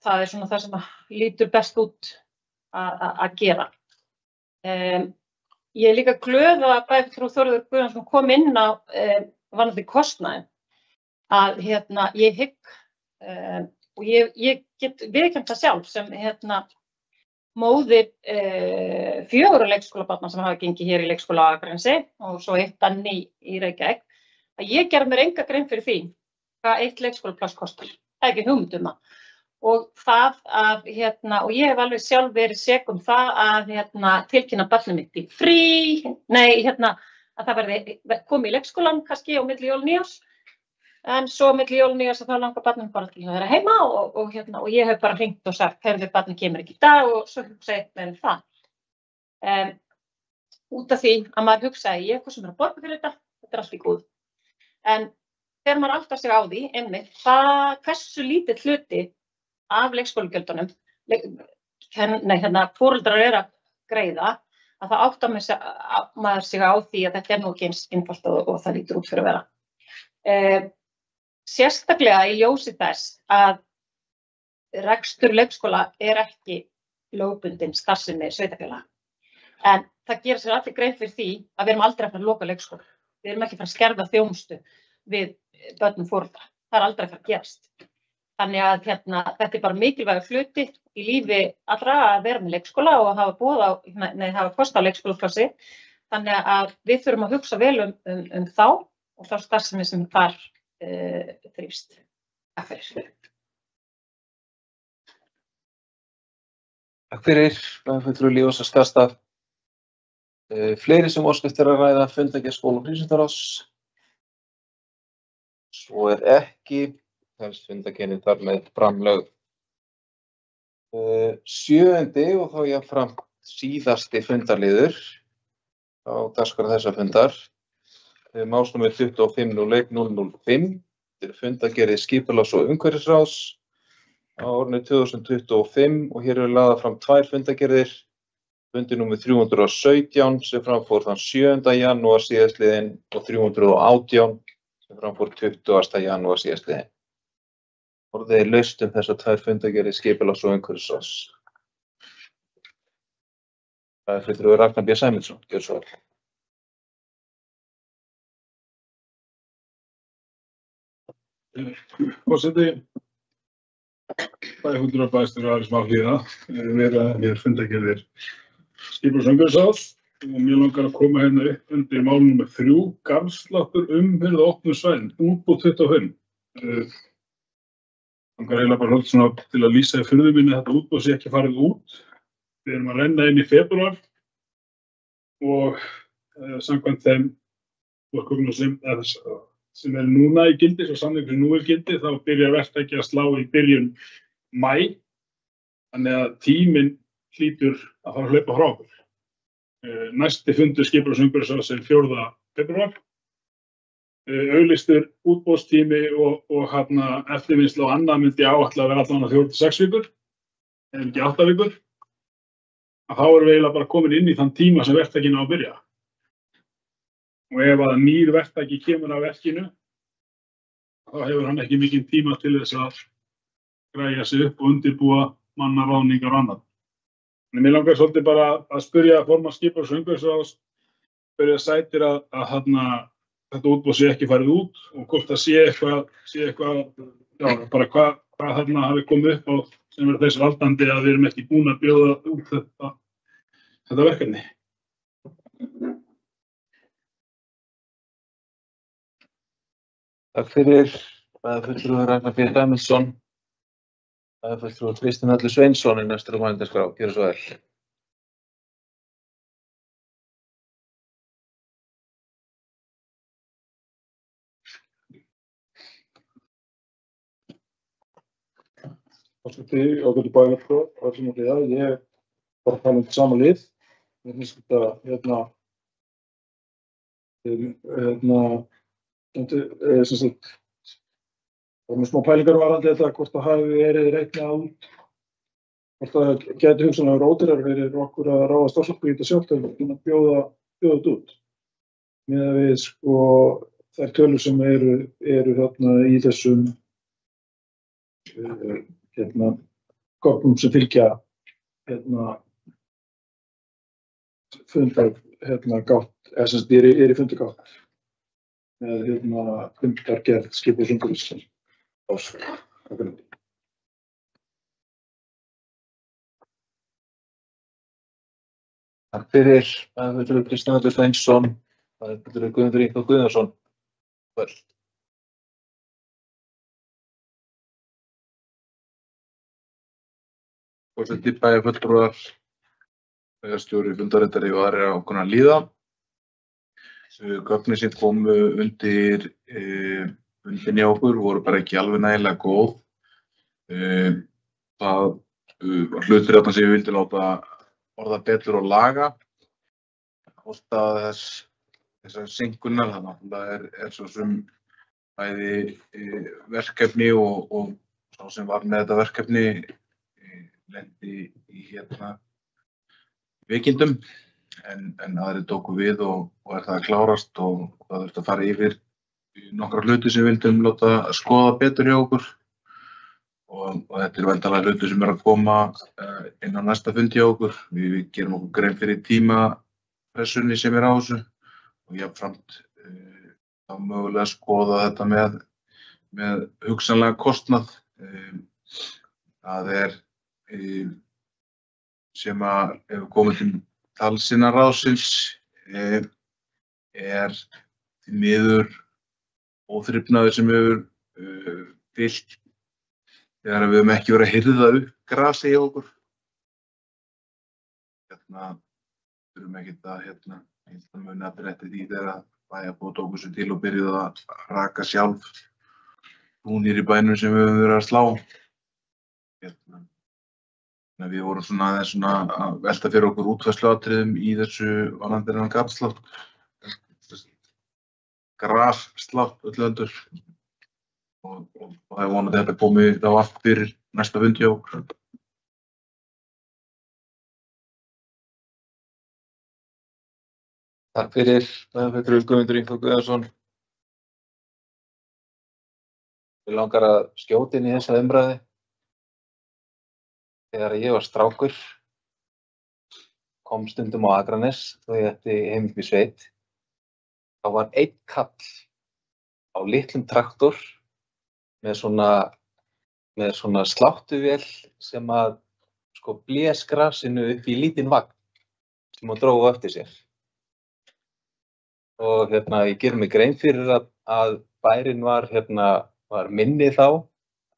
það er svona það sem lítur best út að gera. Ég er líka glöð að bæjarfulltrúi Þórður Guðjónsson kom inn á varðandi kostnaðinn að ég hygg og ég get viðurkennt það sjálf sem móðir 4 leikskólabarna sem hafa gengið hér í leikskóla á Akranesi og svo 1 í Reykjavík að ég gerði mér enga grein fyrir því hvað 1 leikskólapláss kostar, ekki hugmynd það og það að og ég hef alveg sjálf verið sek það að tilkynna barnið mitt í frí, að það verði komið í leikskólan kannski á milli jól og nýárs en svo milli jól og nýárs að þá langar barnið bara til að vera heima og ég hef bara hringt og sagt, heyrðu, barnið kemur ekki í dag og svo hugsa ég með það. Út af því að maður hugsaði, ég er eitthvað sem er að borga fyrir þetta er allt í góðu. En þegar maður áttar sig á því, einmitt, hversu lítill hluti af leikskólagjöldunum, foreldrar eru að greiða, að það áttar maður sig á því að þetta er nú ekki eins einfalt og það lítur út fyrir að vera. Sérstaklega í ljósi þess að rekstur leikskóla er ekki lögbundin starfsemi sveitarfélaga. En það gerir sér allir grein fyrir því að við erum aldrei að fara að loka leikskóla. Við erum ekki að fara að skerða þjónustu við börn og foreldra. Það er aldrei að fara að gerast. Þannig að þetta er bara mikilvægur hluti í lífi allra að vera með leikskóla og hafa kost á leikskólaplássi. Þannig að við þurfum að hugsa vel um þá og þá starfsemi sem þar þrífst. Takk fyrir. Takk fyrir, bæjarfulltrúi Lífsins Kastaf. Fleiri sem óskast að ræða fundargerð skóla- og frístundaráðs. Svo er ekki, helst fundargerðin þar með framlögð. 7. og þá jafnframt síðasti fundarliður á dagskrá þessa fundar. Málsnúmer 25-01005. Þetta er fundargerð skipulags- og umhverfisráðs á árinu 2025 og hér eru lagðar fram 2 fundargerðir. Fundur númer 317 sem framfór þann 7. janúar síðastliðinn og 318 sem framfór 20. janúar síðastliðinn. Orðið er laust þessar 2 fundargerðir skipulags- og umhverfisráðs. Það er fulltrúi Ragnar B. Sæmundsson, gjörðu svo vel. Forseti, bæjarfulltrúar bæjarstjóri Ari Már Hlíðar vera hér fundargerðir skipulags- og umhverfisráðs og mér langar að koma hérna upp undir mál númer 3, garðsláttur umhverfið á opnum svæðum, útboð 25. Langar eiginlega bara svolítið svona til að lýsa í furðu minni að þetta útboð sé ekki farið út. Við erum að renna inn í febrúar og samkvæmt þeim vorkökunum sem er núna í gildi, svo samningur sem nú er gildi, þá byrjar verktaki að slá í byrjun maí, þannig að tíminn hlýtur að fara að hlaupa frá okkur. Næsti fundur skipulags- og umhverfisráðs er 4. febrúar. Auglýstur útboðstími og eftirvinnsla og annað myndi áætla að vera allan 4-6 vikur, ef ekki 8 vikur. Þá erum við eiginlega bara komin inn í þann tíma sem verktakinn á að byrja. Og ef að nýr verktaki kemur af verkinu, þá hefur hann ekki mikinn tíma til þess að græja sig upp og undirbúa mannaráðningar og annað. En mér langar svolítið bara að spyrja formann skipulags- og umhverfisráðs, spyrja sætir að þetta útboð sé ekki farið út og hvort það sé eitthvað, já, bara hvað hafi komið upp á sem er þess valdandi að við erum ekki búin að bjóða út þetta verkefni. Takk fyrir, bæjarfulltrúi Ragnar B. Sæmundsson. Bæjarfulltrúi Kristinn Atli Sveinsson í næstur mælendaskrá, gjörðu svo vel. Forseti, ágætu bæjarfulltrúar, Ari Már Hlíðar, ég er bara að tala um sama lið. Mér finnst þetta sem sagt, og með smá pælingar varðandi þetta hvort það hafi verið reiknað út, hvort það gæti hugsanlega verið ódýrara fyrir okkur að ráða starfsfólk í þetta sjálft en að bjóða þetta út. Miðað við þær tölur sem eru í þessum gögnum sem fylgja fundargátt, eða sem sagt er í fundargátt með fundargerð skipulags- og umhverfisráðs. Takk fyrir, bæjarfulltrúi Kristinn Atli Sveinsson, bæjarfulltrúi Guðmundur Ingi Guðjónsson. Vel. Forseti, bæjarfulltrúar, bæjarstjóri, fundarritari og aðrir ákveðna líða. Gögnin sem komu undir fundinn hjá okkur voru bara ekki alveg nægilega góð. Það var hlutir þarna sem við vildum láta orða betur og laga. Ástæða þessar seinkunar, það er svo sem bæði verkefni og sá sem var með þetta verkefni lendi í veikindum. En aðrir tóku við og er það að klárast og það þurfti að fara yfir nokkra hluti sem við vildum láta skoða betur hjá okkur. og þetta er væntanlega hlutur sem að koma inn á næsta fundi hjá okkur. Við gerum okkur grein fyrir tímapressunni sem á þessu og jafnframt þá mögulega skoða þetta með hugsanlega kostnað. Það sem að hefur komið til tals innan ráðsins því miður óþrifnaður sem hefur fylgt þegar við höfum ekki verið að hirða upp grasi hjá okkur. Þurfum ekkert að muna eftir því þegar bæjarbúar tóku sig til og byrjuðu að raka sjálf brúnir í bænum sem við höfum verið að slá. Við vorum aðeins að velta fyrir okkur útfærsluatriðum í þessu varðandi þennan garðslátt, grasslátt öllu heldur. Og það er vonandi að þetta komi þá allt fyrir næsta fundi hjá okkur. Takk fyrir, Guðmundur Ingvar Guðjónsson. Mig langar að skjóta inn í þessa umræðu. Þegar ég var strákur, kom stundum á Akranes og ég ætti heim upp í sveit. Þá var einn kall á litlum traktor með svona sláttuvél sem að blés grasinu upp í lítinn vagn sem hann dró á eftir sér. Og ég geri mig grein fyrir að bærinn var minni þá,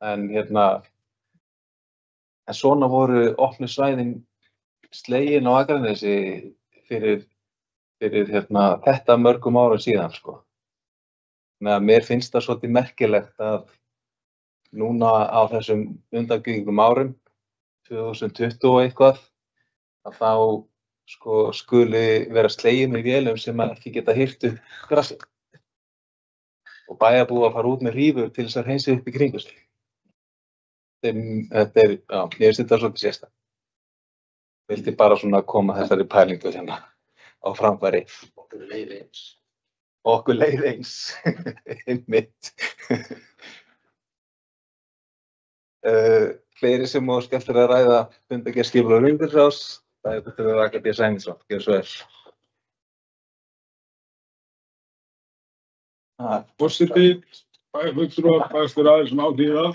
en svona voru opnu svæðin slegin á Akranesi fyrir þetta mörgum árum síðan, sko. Þannig að mér finnst það svolítið merkilegt að núna á þessum undangengum árum, 2020 og eitthvað, að þá skuli vera slegin með vélum sem ekki geta hirt upp grasið. Og bæjarbúar fara út með hrífur til þess að hreinsa upp í kringu sig. Þetta er, ég finnst þetta svolítið sérstakt. Vildi bara koma þessari pælingu á framfæri. Okkur leið eins. Einmitt. Fleiri sem óska eftir að ræða fundargerðskipulag umhverfisráðs, það er Dr. Ragnar B. Sæmundsson. Gjörðu svo vel. Forseti, bæjarfulltrúar, bæjarstjóri aðeins sem áhlýða.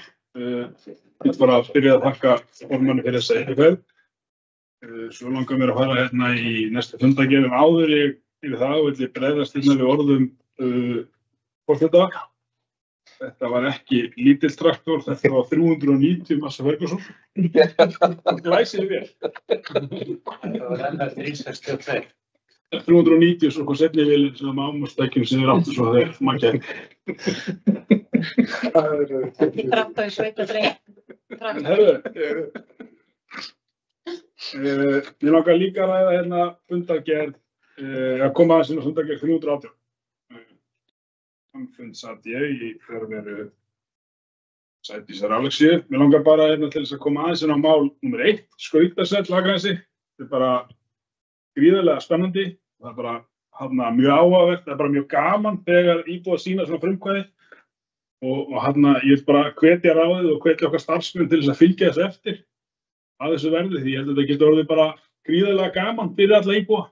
Ég ætla bara að byrja að þakka formanni fyrir þessa yfirferð. Svo langar mér að fara í næsta fundargerð, en áður yfir það vil ég bregðast við orðum forseta. Þetta var ekki lítill traktor, þetta var 390 Massa Ferguson. Glæsileg vél. Það var enn eftir 162. 390 og svo kom seinni vélin sem var ámastækjum sem áttu svo þegar maður gekk. Traktor í sveitadreng. Herðu, ég langar líka að ræða fundargerð, að koma aðeins inn á fundargerð 318. Fund satt ég í fjarveru Sædísar Alexíu. Mér langar bara til þess að koma aðeins inn á mál nr. 1, skautasvell Akranesi. Þetta er bara gríðarlega spennandi. Það er bara mjög áhugavert, það er bara mjög gaman þegar íbúar sýna svona frumkvæði. Og ég vil bara hvetja ráðið og hvetja okkar starfsmenn til þess að fylgja þessu eftir að þessu verði, því ég held að þetta getur orðið bara gríðarlega gaman fyrir alla íbúa.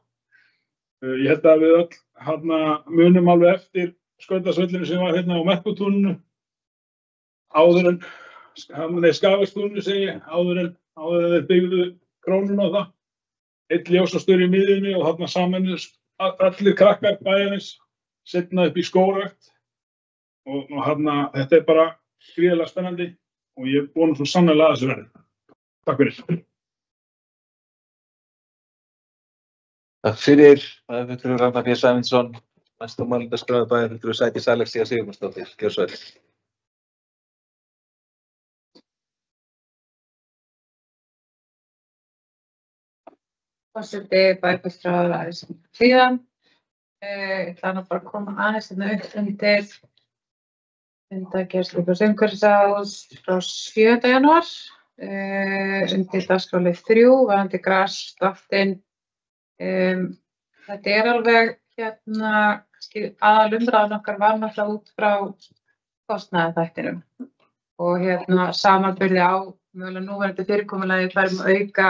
Ég held að við öll munum alveg eftir skautasvellinu sem var á Merkutúninu áður en Skagastúninu segi ég, áður en þeir byggðu krónuna á það. Einn ljósastur í miðjunni og þarna sameinast allir krakkar bæjarins, seinna upp í skógrækt og þetta er bara gríðarlega spennandi og ég vona svo sannarlega að þessu verði. Takk fyrir. Takk fyrir, bæjarfulltrúi Ragnar B. Sæmundsson. Næsta málefndagskrá bæjarfulltrúi Sædís Alexía Sigurmundsdóttir. Gjörðu svo vel. Forseti, bæjarfulltrúar aðeins hlýðan. Ég ætla að bara koma aðeins upp undir fundargerð umhverfisráðs frá 7. janúar. Undir dagskrárlið 3 varðandi grassláttinn. Þetta er alveg aðalumræðan okkar var náttúrulega út frá kostnaðarþættinum og samanburði á mögulega núverandi fyrirkomulagi færum að auka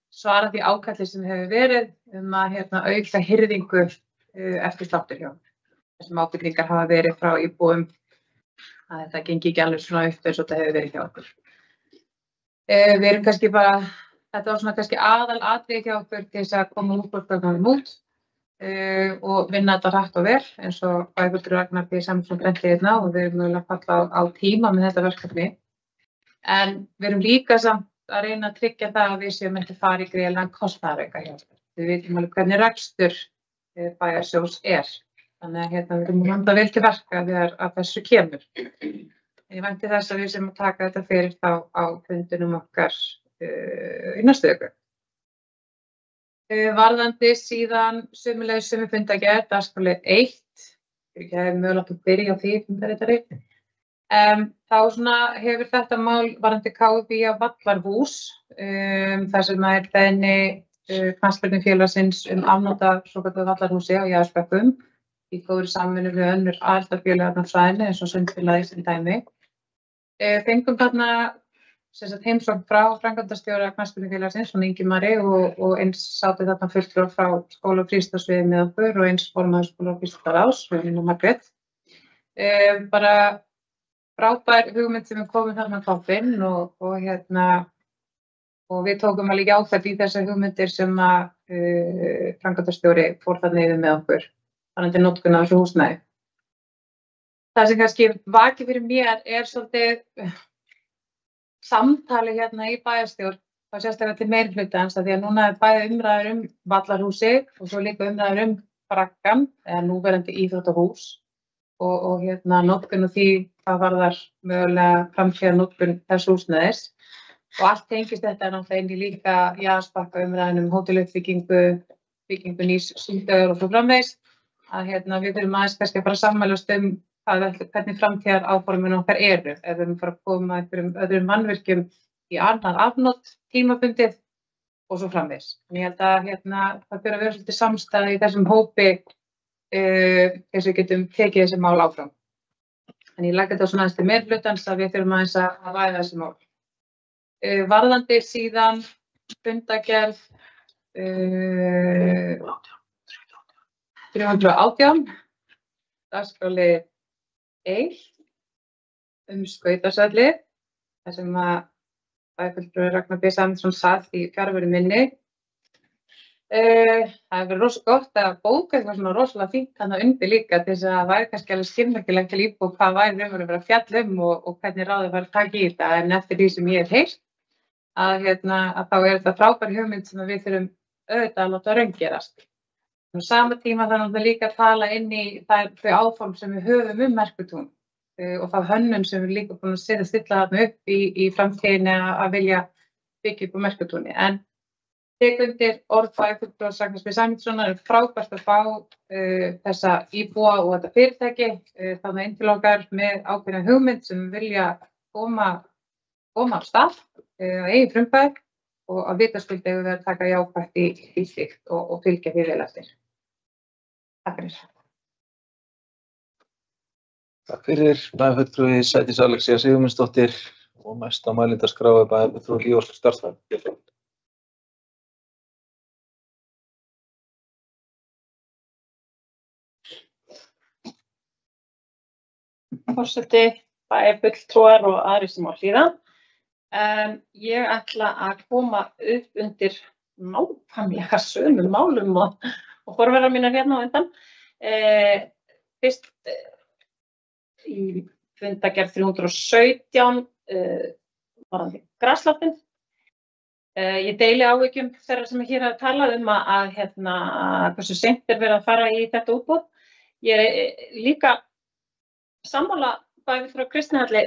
svara því ákalli sem hefur verið að auka hirðingu eftir sláttur hjá. Þessum ábendingar hafa verið frá íbúum að þetta gengi ekki alveg svona upp eins og þetta hefur verið hjá okkur. Við erum kannski bara, þetta var svona kannski aðalatriði hjá okkur til þess að koma útboðsgögnunum út og vinna þetta hratt og vel eins og bæjarfulltrúi Ragnar B. Sæmundsson benti hérna og við erum mögulega að falla á tíma með þetta verkefni. En við erum líka samt að reyna að tryggja það að við séum ekki fara í gríðarlegan kostnaðarauka hjá okkur. Við vitum alveg hvernig rekstur bæjarsjóðs er. Þannig að við erum að vanda vel til verka þegar að þessu kemur. Ég vænti þess að við sem að taka þetta fyrir þá á fundinum okkar í næstu viku. Varðandi síðan sömuleiðis sömu fundargerð, dagskrárlið 1, ég hef mögulegt að byrja á því fundarritari. Þá hefur þetta mál varðandi KFÍ á Vallarhús, þar sem beiðni knattspyrnufélagsins afnot af svokölluðu Vallarhúsi á Jaðarsbekkum í góðri samvinnu við önnur aðildarfélög á svæðinu eins og Sundfélagið sem dæmi. Fengum þarna heimsókn frá framkvæmdastjóra knattspyrnufélagsins, Ingimari, og eins sátu þarna fulltrúar frá skóla- og frístundasviði með okkur og eins formaður skóla- og frístundaráðs, Jónína Margrét. Bara frábær hugmynd sem við komum þarna á toppinn og við tókum alveg jákvætt í þessar hugmyndir sem að framkvæmdastjóri fór þarna yfir með okkur, varðandi notkun á þessu húsnæði. Það sem kannski vakið fyrir mér svolítið samtali í bæjarstjórn, þá sérstaklega til meirihlutans, því að núna bæði umræður Vallarhúsið og svo líka umræður Braggann, eða núverandi íþróttahús og notkun og því hvað varðar mögulega framtíðarnotkun þess húsnæðis. Og allt tengist þetta náttúrulega inn í líka Jaðarsbakka umræðan hóteluppbyggingu, byggingu nýs sundlaugar og svo framvegis, að við þurfum aðeins kannski að fara að sammælast hvernig framtíðar áformin okkar eru, ef við erum fara að koma einhverjum öðrum mannvirkjum í annan afnot tímabundið og svo framvegis. En ég held að það fyrir að vera svolítið samstæða í þessum hópi þess að við getum tekið þessi mál áfram. En ég legg þetta aðeins til meirihlutans að við þurfum aðeins að ræða þessi mál. Varðandi síðan fundargerð 318, dagskrárlið 1, skautasvelli, þar sem að bæjarfulltrúi Ragnar B. Sæmundsson sat í fjarveru minni. Það hefur verið rosa gott að bóka eitthvað svona rosalega fínt þarna undir líka til þess að það væri kannski alveg skilmerkilegt til íbúa hvað væri raunverulega að fjalla og hvernig ráðið var að taka í þetta, en eftir því sem ég hef heyrt að þá er þetta frábær hugmynd sem við þurfum auðvitað að láta raungerast. Á sama tíma þannig að líka tala inn í þau áform sem við höfum Merkutún og það hönnun sem við líka búin að stilla þarna upp í framtíðinni að vilja byggja upp á Merkutúni. En tek undir orð bæjarfulltrúa Ragnar B. Sæmundssonar, frábært að fá þessa íbúa og þetta fyrirtæki þannig inn til okkar með ákveðna hugmynd sem við vilja koma af stað á eigin frumkvæði og að vitaskuld eigum við að taka jákvætt í slíkt og fylgja því vel eftir. Takk fyrir. Takk fyrir, bæjarfulltrúi Sædís Alexía Sigurmundsdóttir og næsta mælendaskrá er bæjarfulltrúi Líf Ósk Starfsfræði. Forseti, bæjarfulltrúar og aðrir sem á hlýða. Ég ætla að koma upp undir nákvæmlega sömu málum og forverar mínar hérna á undan. Fyrst í fundargerð 317 varðandi grasláttinn. Ég deili áhyggjum þeirra sem hér hafa talað að hversu seint er verið að fara í þetta útboð. Ég er líka sammála bæjarfulltrúa Kristnihalli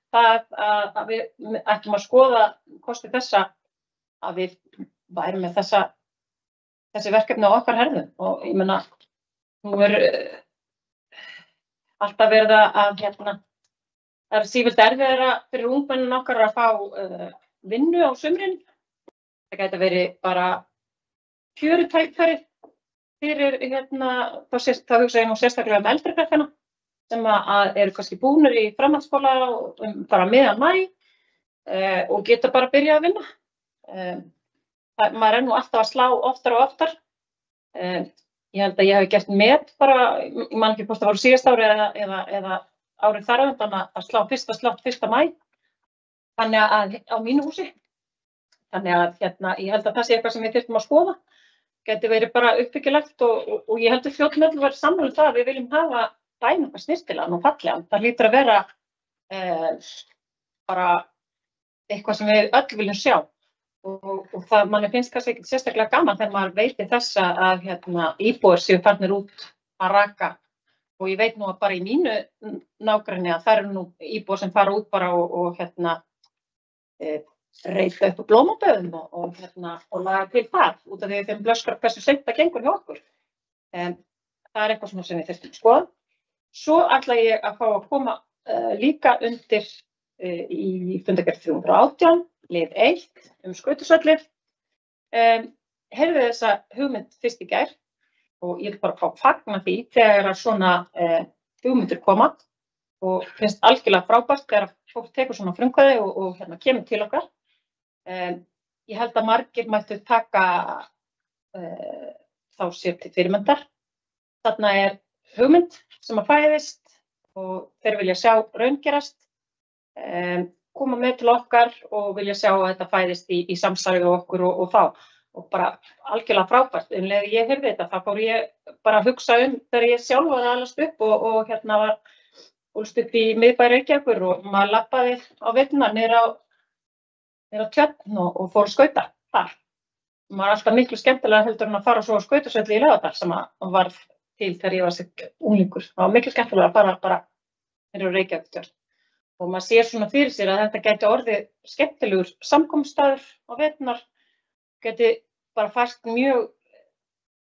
það að við ætlum að skoða kosti þessa að við værum með þessi verkefni á okkar herðum og ég meina nú er alltaf verið að það er sífellt erfiðara fyrir ungmennin okkar að fá vinnu á sumrin. Það gæti verið bara kjörutækifæri fyrir þá hugsa ég nú sérstaklega eldri krakkana sem að eru kannski búnir í framhaldsskóla bara miðjan maí og geta bara að byrja að vinna. Maður nú alltaf að slá oftar og oftar. Ég held að ég hef gert met bara, ég man ekki hvort það voru síðast ári eða árið þar á undan að slá fyrsta slátt 1. maí, þannig að á mínu húsi. Þannig að ég held að það sé eitthvað sem við þyrftum að skoða. Gæti verið bara uppbyggilegt og ég held að fljótlega verið sammála það að við viljum hafa bæinn okkar snyrtilegan og fallegan. Það hlýtur að vera bara eitthvað sem við öll viljum sjá. Og það manni finnst kannski ekki sérstaklega gaman þegar maður veitir þess að íbúar séu farnir út að raka. Og ég veit nú að bara í mínu nágrenni að það eru nú íbúar sem fara út bara og reyta upp á blómaböðum og laga til þar út af því þeim blöskar hversu seint það gengur hjá okkur. Það er eitthvað sem við þurfum að skoða. Svo ætla ég að fá að koma líka undir í fundargerð 318, lið 1 skautusvellir. Heyrðu þessa hugmynd fyrst í gær og ég vil bara fá að fagna því þegar svona hugmyndir koma og finnst algjörlega frábært þegar fólk tekur svona frumkvæði og kemur til okkar. Ég held að margir mættu taka þá sér til fyrirmyndar. Þarna er hugmynd sem að fæðist og þeir vilja sjá raungerast, koma með til okkar og vilja sjá að þetta fæðist í samstarfi við okkur og þá. Og bara algjörlega frábært. Leið ég heyrði þetta, þá fór ég bara að hugsa þegar ég sjálf var að alast upp og var ólst upp í miðbæ Reykjavíkur og maður labbaði á veturna niður á Tjörn og fór að skauta þar. Maður var alltaf miklu skemmtilega heldur en að fara svo á skautasvelli í Laugardal sem að varð til þegar ég var unglingur. Það var miklu skemmtilega að fara bara niður á Reykjavík Tjörn. Og maður sér svona fyrir sér að þetta gæti orðið skemmtilegur samkomustæður á veturnar, gæti bara fært mjög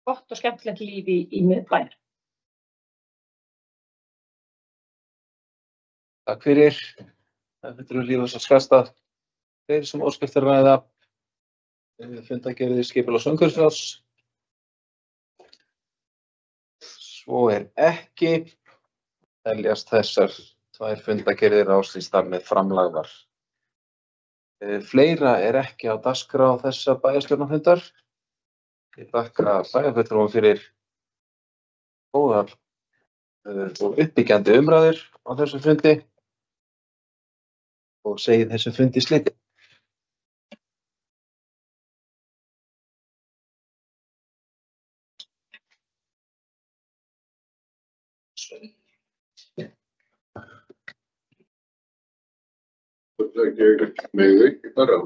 gott og skemmtilegt líf í miðbæinn. Takk fyrir. Þetta eru lífið svo skasta. Þeir sem óskiptir ræða fundargerðir skipulags- og umhverfisráðs. Svo ekki. Teljast þessar 2 fundargerðir ástýstar með framlagðar. Fleira ekki á dagskrá þessa bæjarstjórnarfundar. Ég þakka bæjarfulltrúum fyrir góðar og uppbyggjandi umræður á þessum fundi og segi þessum fundi slitið. Ég megi ekki bara